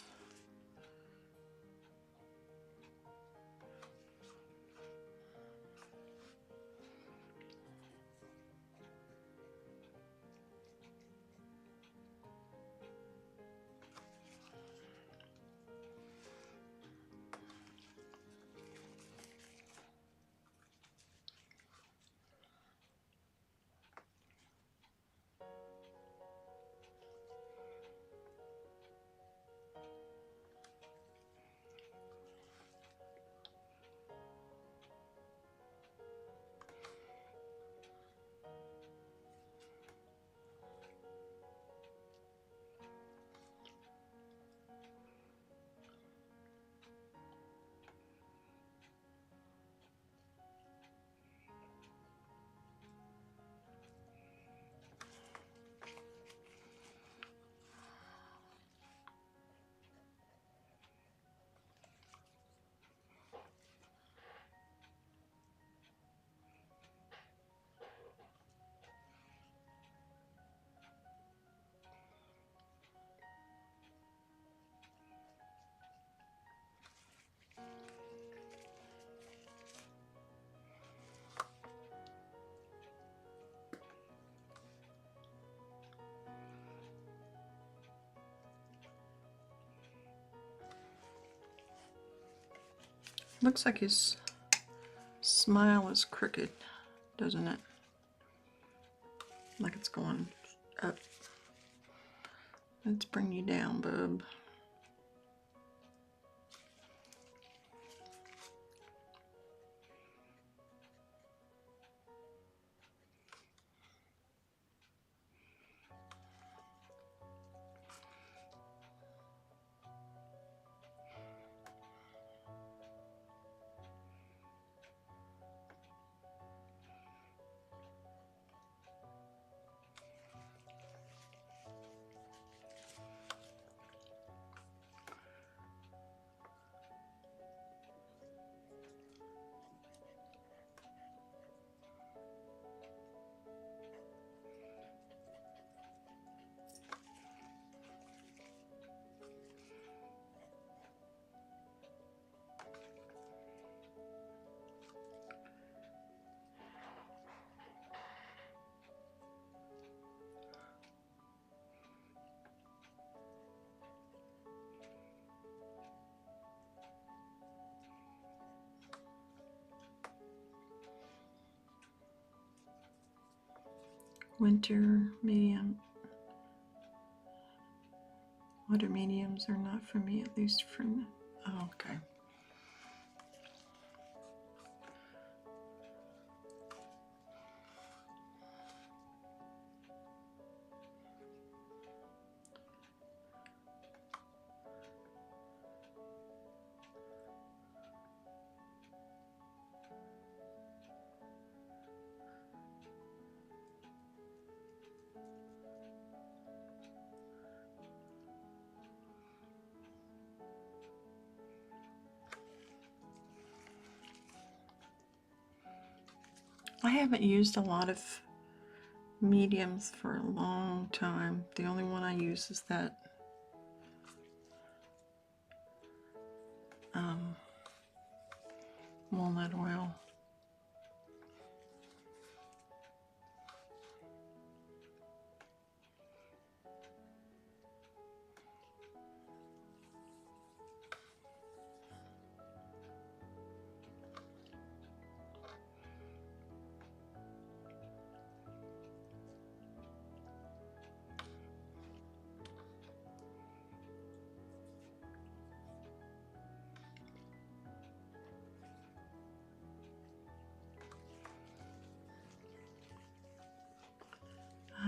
Looks like his smile is crooked, doesn't it? Like it's going up. Let's bring you down, bub. Winter medium. Water mediums are not for me, at least for now. Oh, okay. I haven't used a lot of mediums for a long time. The only one I use is that walnut oil.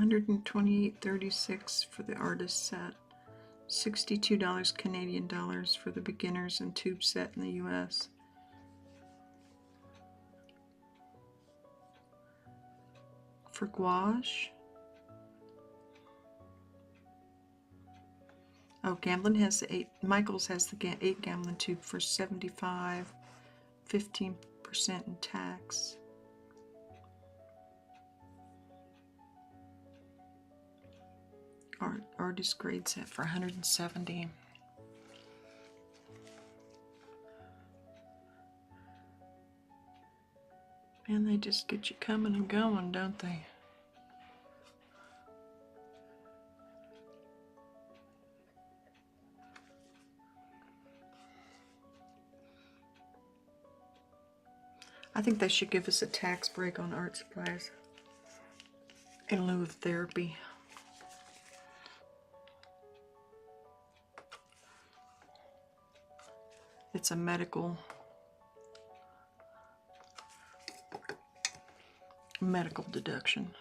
$128.36 for the artist set, $62 Canadian dollars for the beginners and tube set in the US. For gouache, oh, Gamblin has the 8, Michaels has the 8 Gamblin tube for $75, 15% in tax. Artist grade set for $170. And they just get you coming and going, don't they? I think they should give us a tax break on art supplies in lieu of therapy. It's a medical deduction.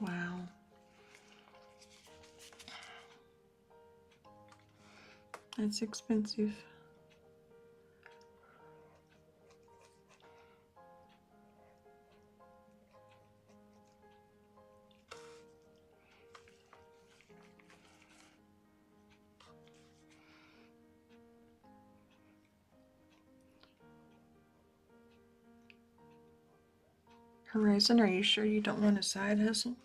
Wow. That's expensive. Horizon, are you sure you don't want a side hustle?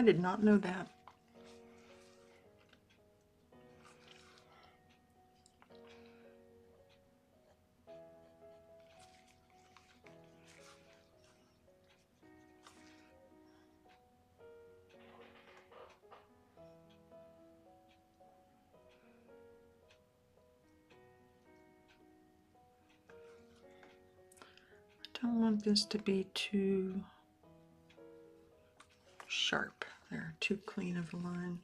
I did not know that. I don't want this to be too sharp. There, too clean of a line.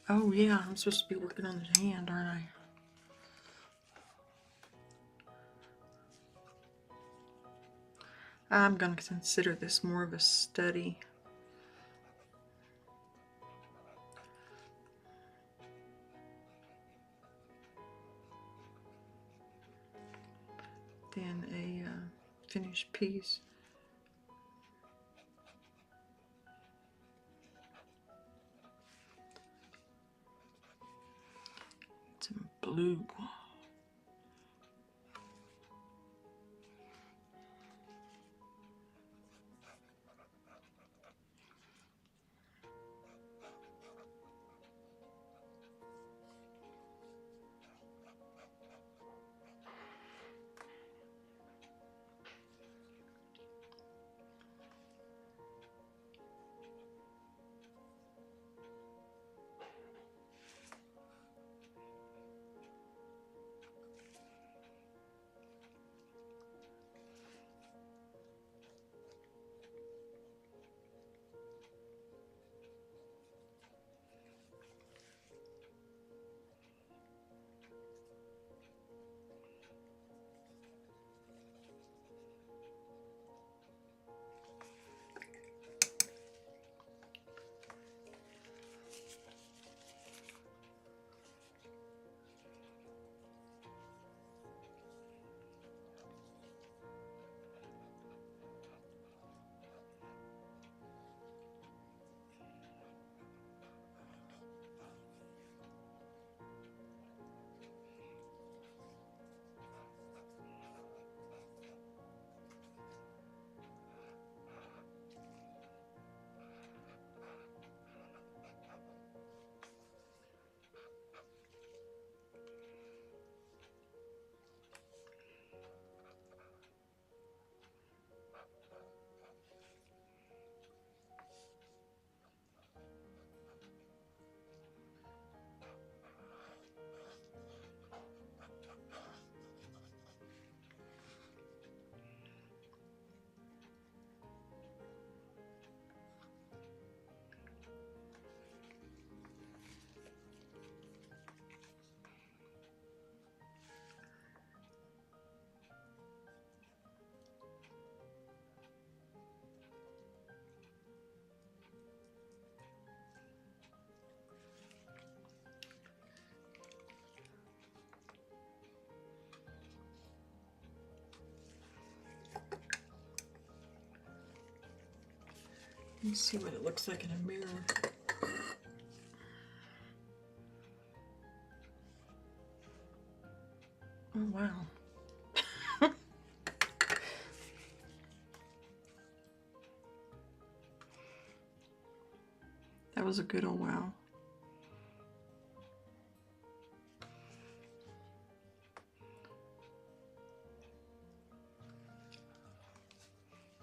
Oh yeah, I'm supposed to be working on the hand, aren't I? I'm going to consider this more of a study. Than a finished piece. Some blue. Let's see what it looks like in a mirror. Oh wow. That was a good oh wow.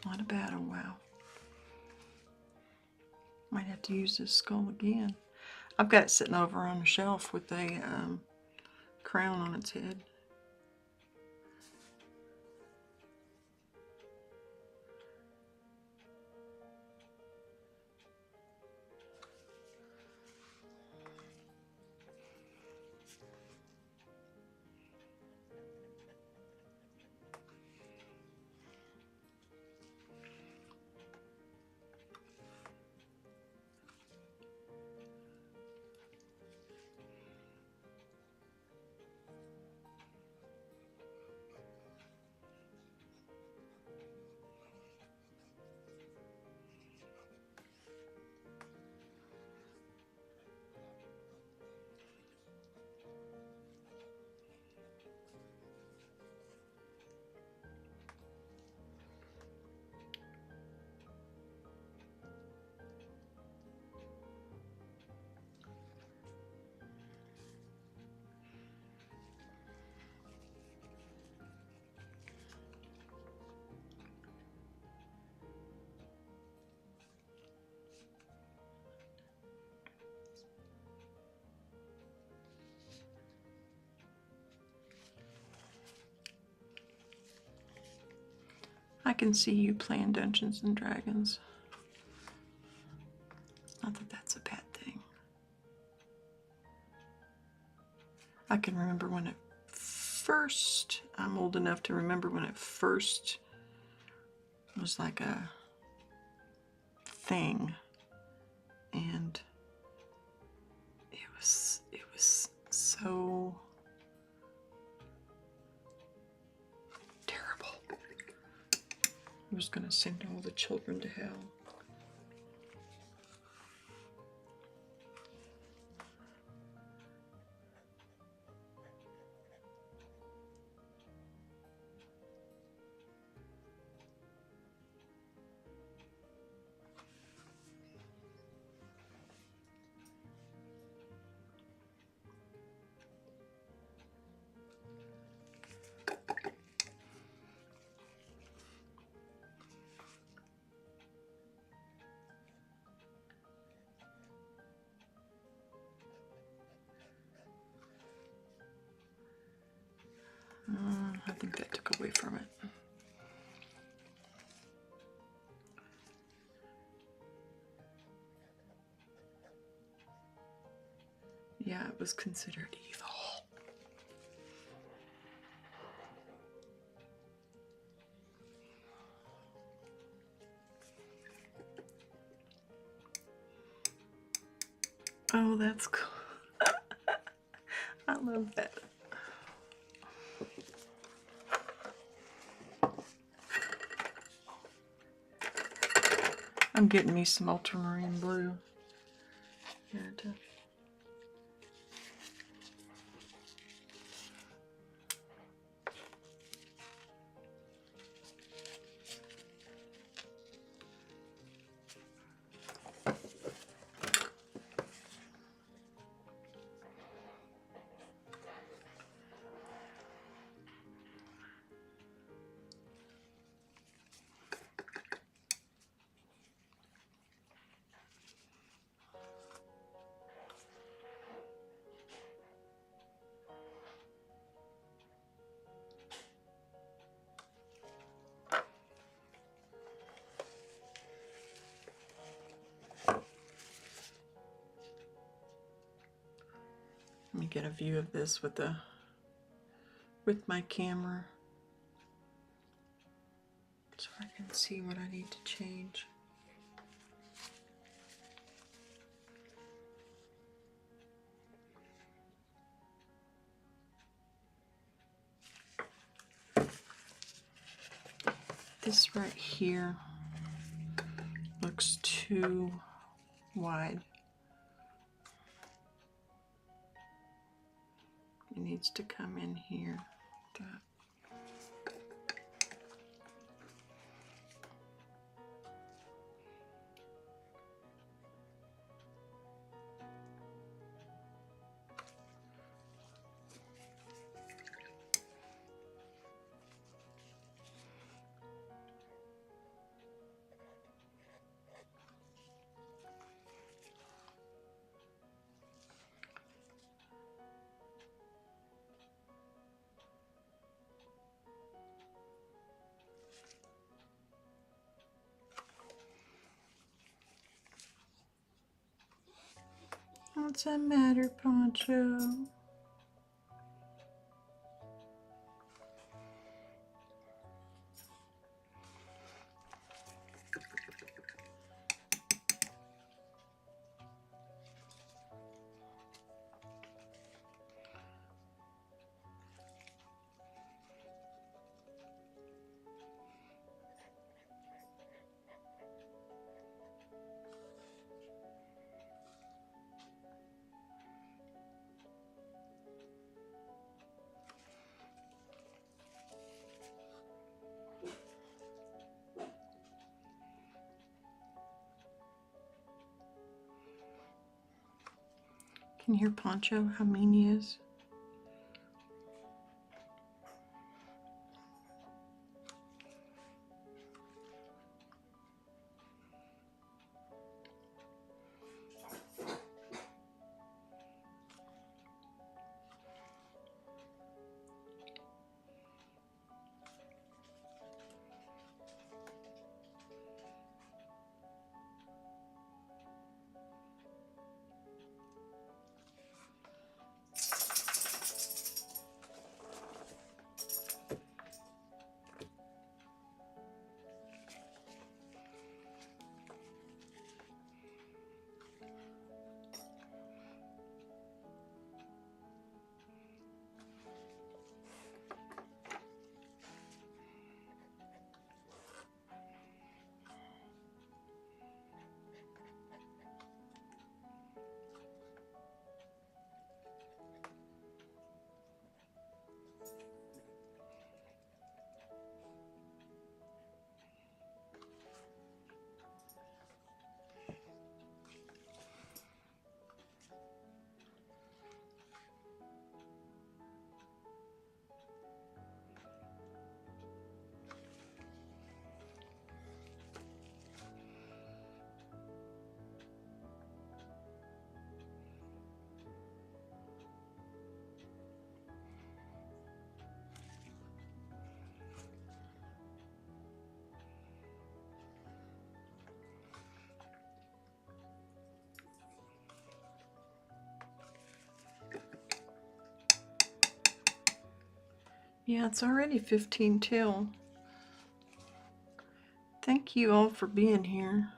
Not a bad oh wow. Might have to use this skull again. I've got it sitting over on a shelf with a crown on its head. I can see you playing Dungeons and Dragons. Not that that's a bad thing. I can remember when it first, I'm old enough to remember when it first was like a thing. And it was so terrible. I was gonna send all the children to hell. I think that took away from it. Yeah, it was considered evil. Oh, that's cool. I love that. I'm getting me some ultramarine blue here to let me get a view of this with my camera so I can see what I need to change. This right here looks too wide. It needs to come in here. That. What's the matter, Poncho? Can you hear Poncho, how mean he is? Yeah, it's already 15 till. Thank you all for being here.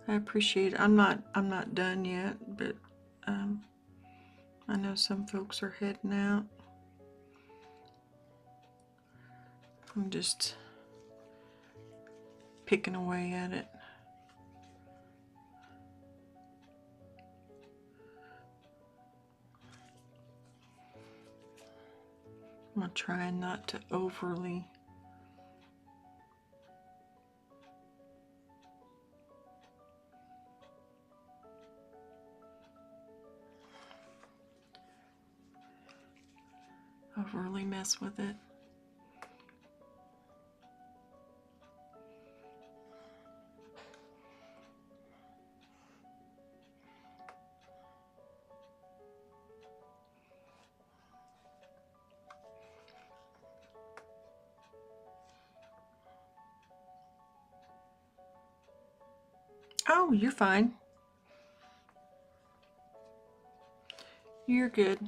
I appreciate it. I'm not done yet, but I know some folks are heading out. I'm just picking away at it. I'm trying not to overly mess with it. Oh, you're fine. You're good.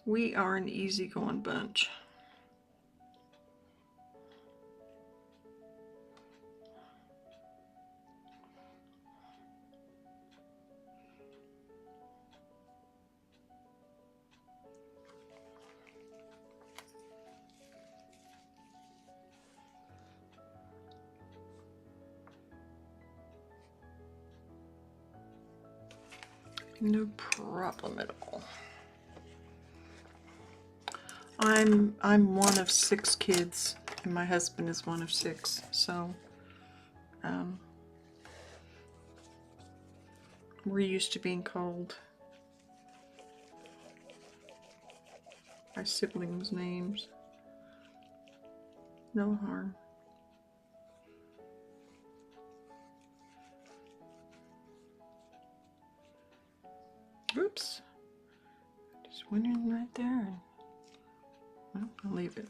We are an easygoing bunch. No problem at all. I'm one of 6 kids, and my husband is one of 6, so we're used to being called by siblings' names. No harm. Oops. Just went in right there. And, well, I'll leave it.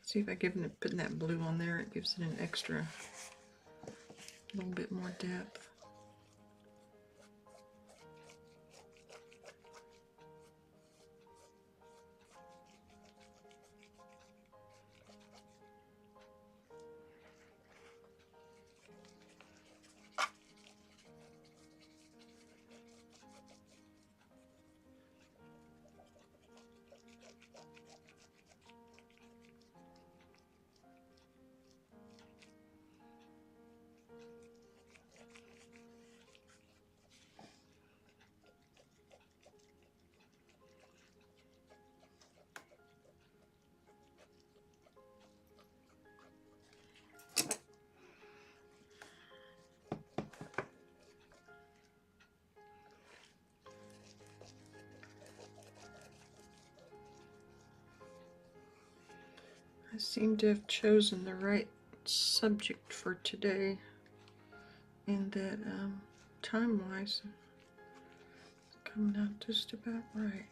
See if I putting that blue on there, it gives it an extra, little bit more depth. I seem to have chosen the right subject for today, and that time-wise, it's coming out just about right.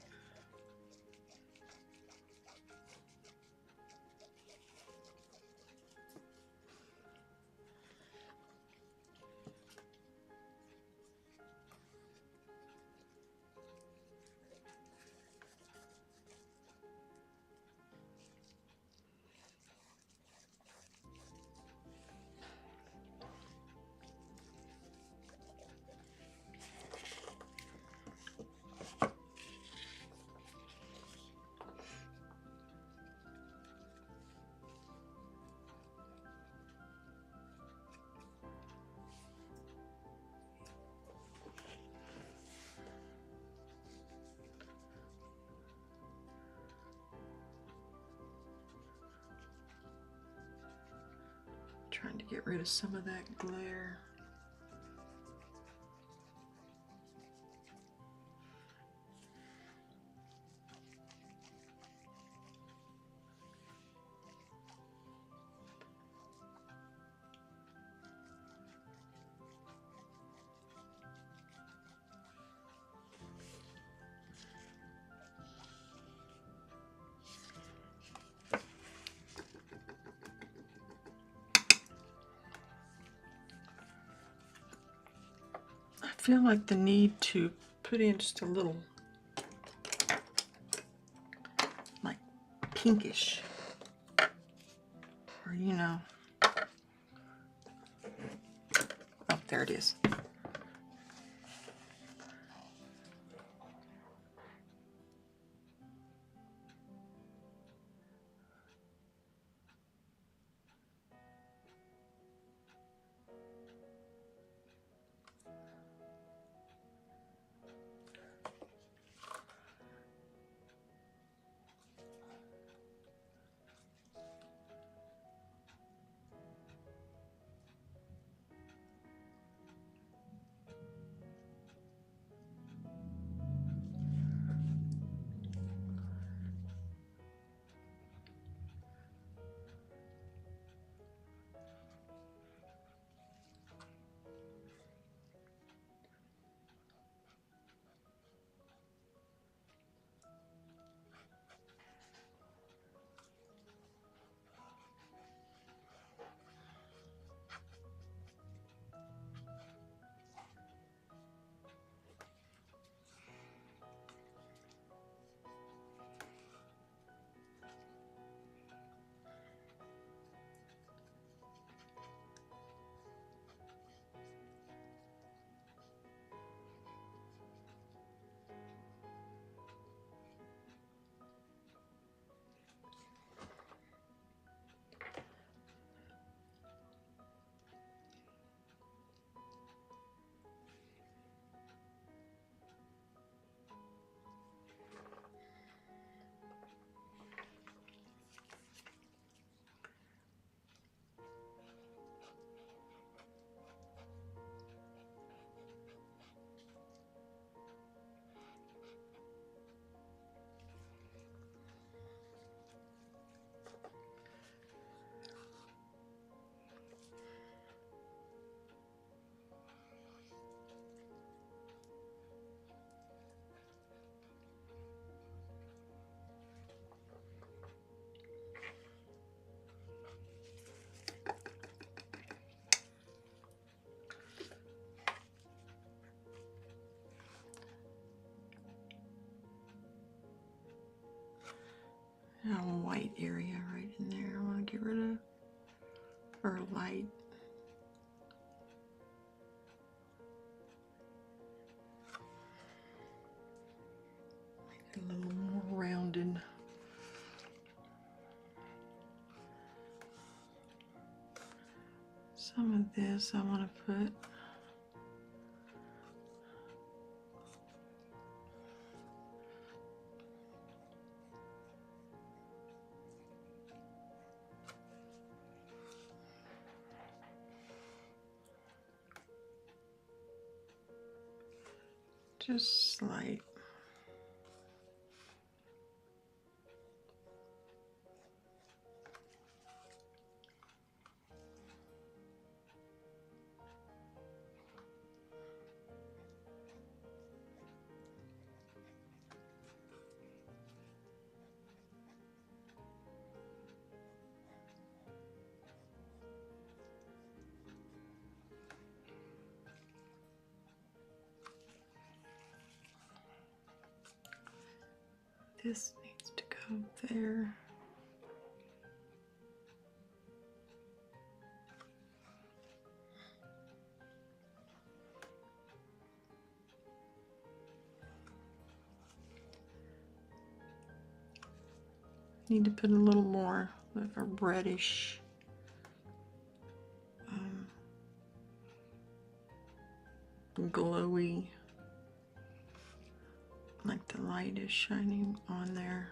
Trying to get rid of some of that glare. feel like the need to put in just a little like pinkish, or you know, oh, there it is. A white area right in there. I want to get rid of, or light. Make it a little more rounded. Some of this I want to put just slight. This needs to go there. Need to put a little more of a reddish glowy, like the light is shining on there.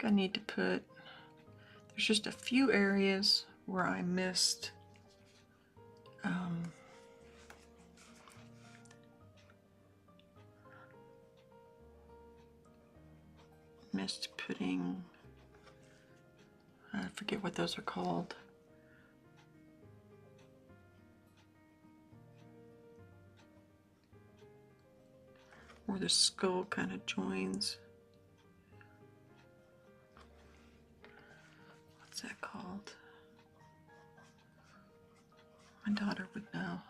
think I need to put, there's just a few areas where I missed putting, I forget what those are called. Where the skull kind of joins. What's that called? My daughter would know.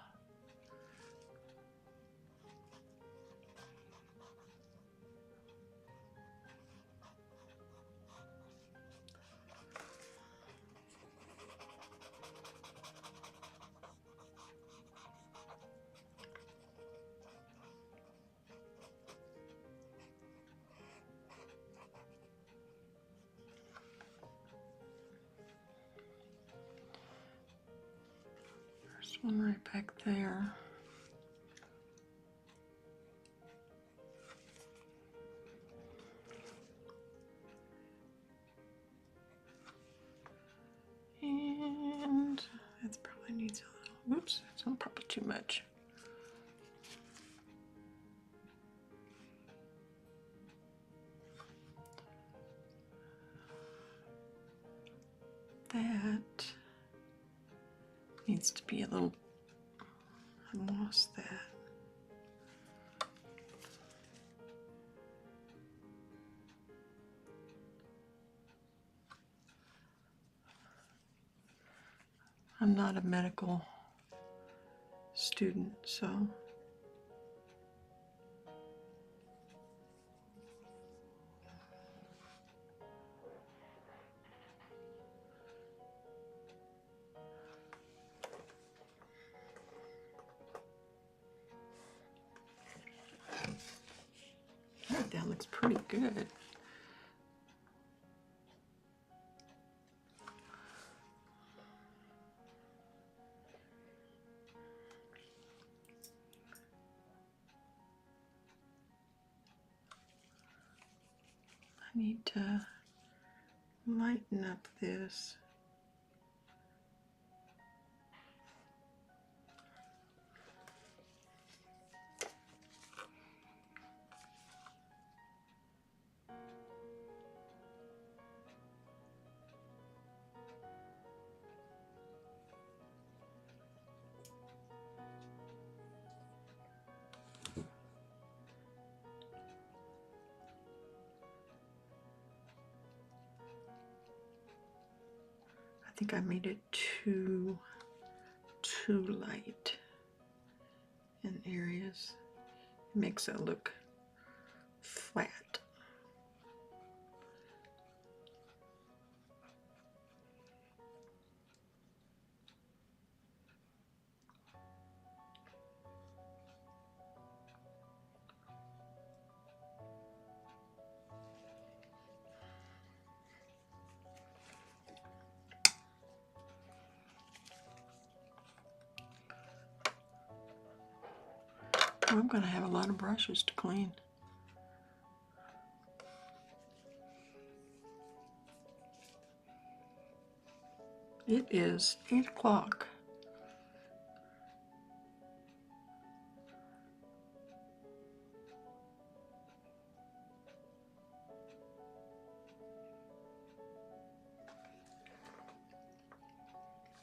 There's one right back there. And that probably needs a little, oops, that's not probably too much. That needs to be a little, I lost that. I'm not a medical student, so that looks pretty good. I need to lighten up this. I think I made it too light in areas. It makes it look flat. I'm going to have a lot of brushes to clean. It is 8 o'clock.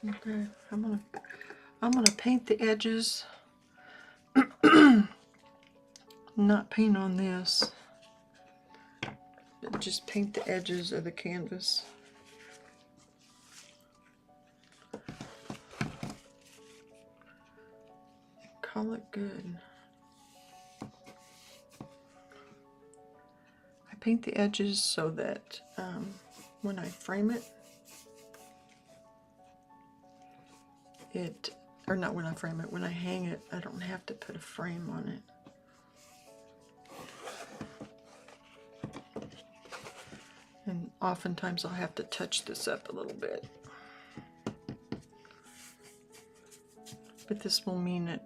Okay, I'm gonna paint the edges. Not paint on this, but just paint the edges of the canvas. Call it good. I paint the edges so that when I frame it, or not when I frame it, when I hang it, I don't have to put a frame on it. And oftentimes I'll have to touch this up a little bit. But this will mean that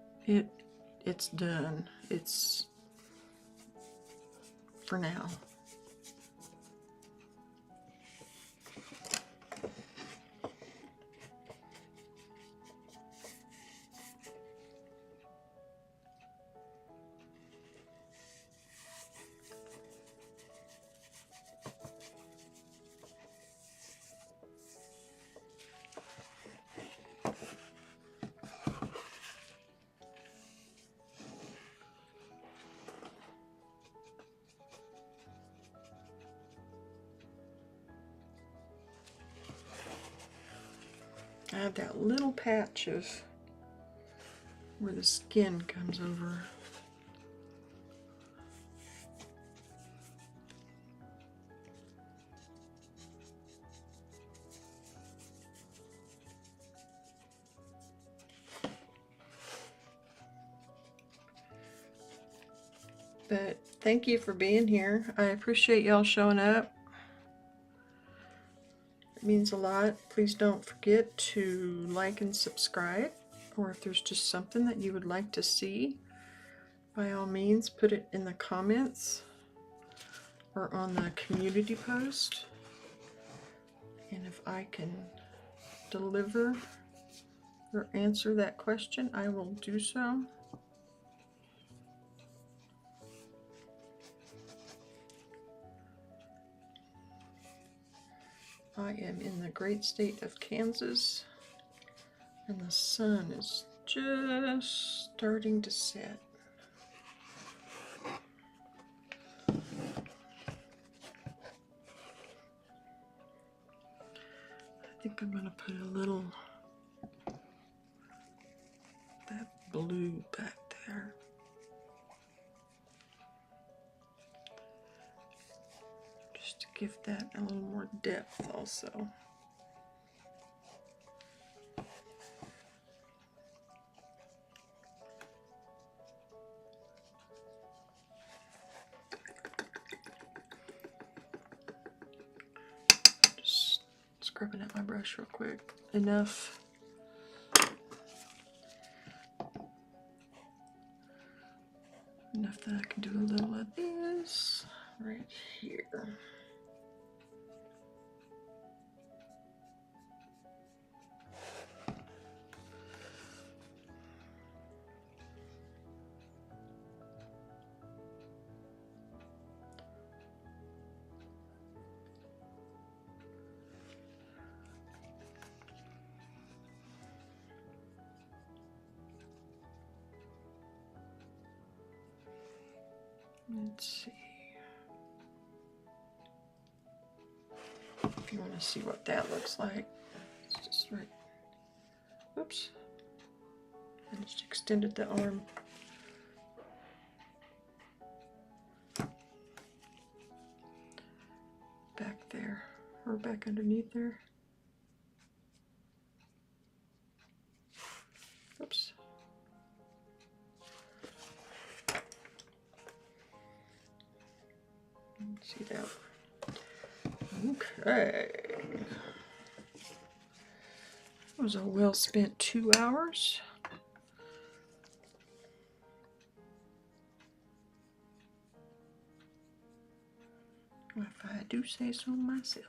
it's done. It's for now. I have that little patch of where the skin comes over. But thank you for being here. I appreciate y'all showing up. It means a lot. Please don't forget to like and subscribe. Or if there's just something that you would like to see, by all means put it in the comments or on the community post. And if I can deliver or answer that question, I will do so. I am in the great state of Kansas, and the sun is just starting to set. I think I'm going to put a little that blue back there. Just to give that a little more depth also. Just scrubbing at my brush real quick. Enough. Enough that I can do a little of this right here. Let's see. If you want to see what that looks like, it's just right. Oops. I just extended the arm. Back there, or back underneath there. Oops. See that? Okay. That was a well spent 2 hours. If I do say so myself.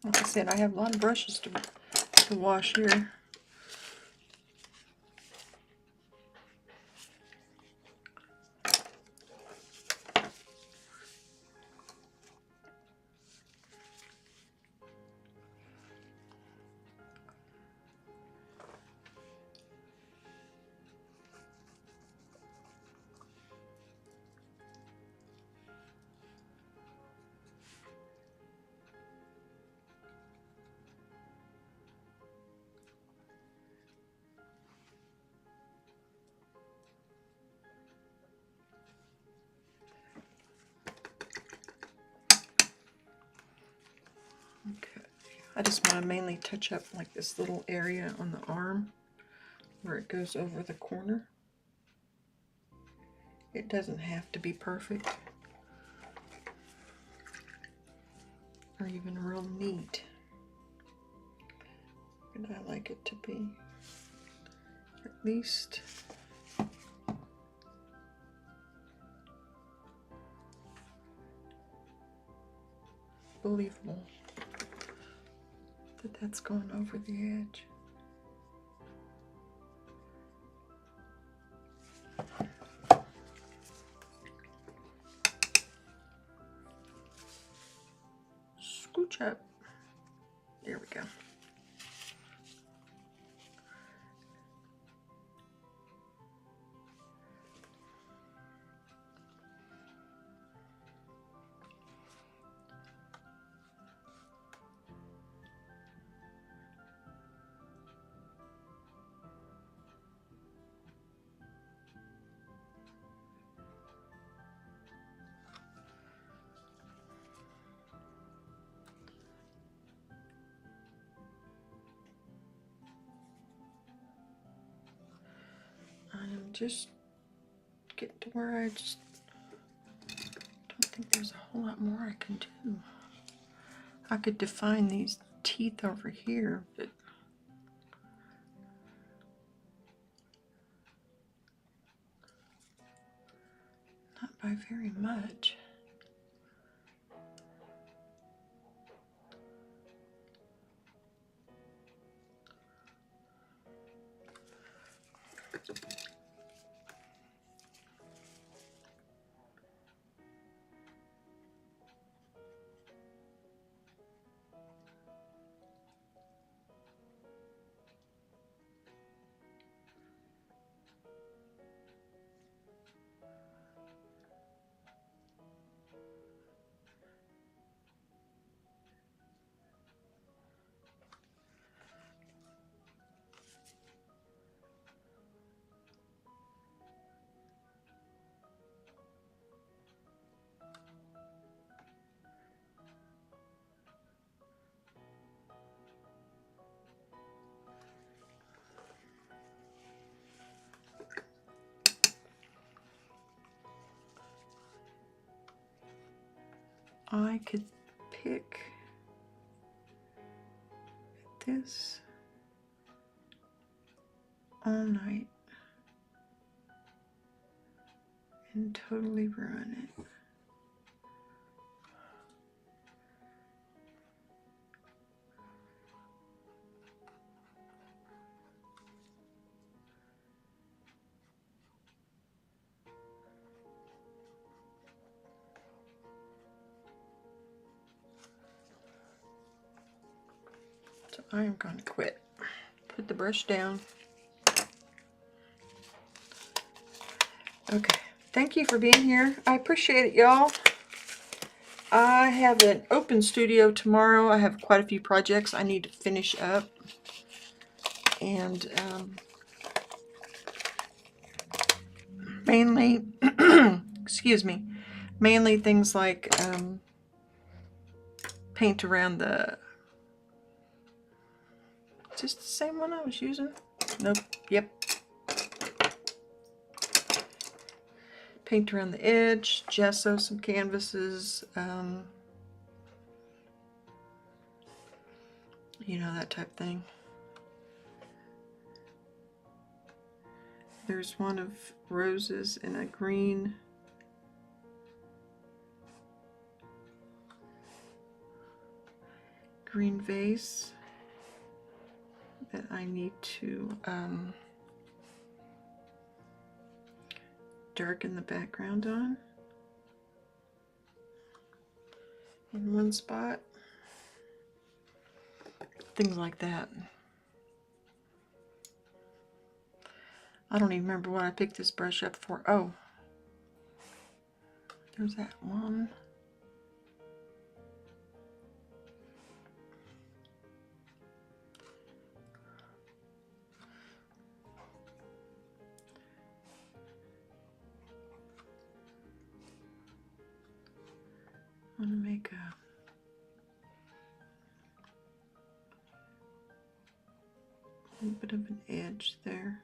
Like I said, I have a lot of brushes to wash here. Okay, I just want to mainly touch up like this little area on the arm where it goes over the corner. It doesn't have to be perfect or even real neat, but I like it to be at least believable that that's going over the edge. Scooch up. There we go. just get to where I just don't think there's a whole lot more I can do. I could define these teeth over here, but not by very much. I could pick this all night and totally ruin it. So I am going to quit. Put the brush down. Okay, thank you for being here. I appreciate it, y'all. I have an open studio tomorrow. I have quite a few projects I need to finish up. And mainly, excuse me, mainly things like paint around the, is this the same one I was using? Nope, yep. Paint around the edge, gesso some canvases, you know, that type of thing. There's one of roses in a green vase that I need to darken the background on in one spot. Things like that. I don't even remember what I picked this brush up for. Oh, there's that one. I'm gonna make a little bit of an edge there.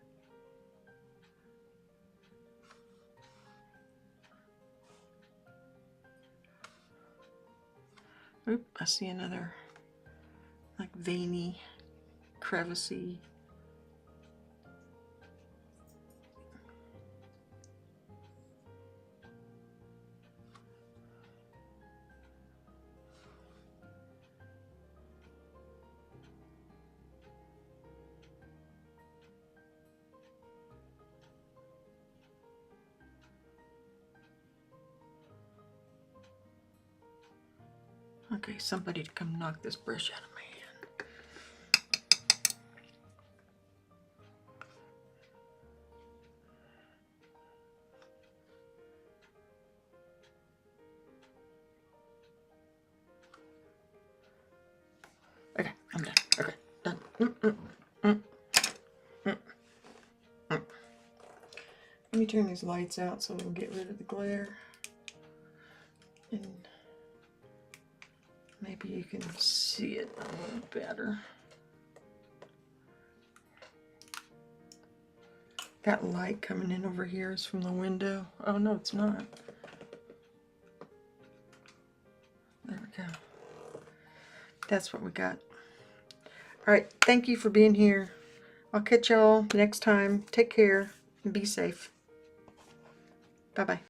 Oop, I see another like veiny, crevicey. Okay, somebody to come knock this brush out of my hand. Okay, I'm done. Okay, done. Let me turn these lights out so we'll get rid of the glare. And maybe you can see it a little better. That light coming in over here is from the window. Oh, no, it's not. There we go. That's what we got. All right, thank you for being here. I'll catch y'all next time. Take care and be safe. Bye-bye.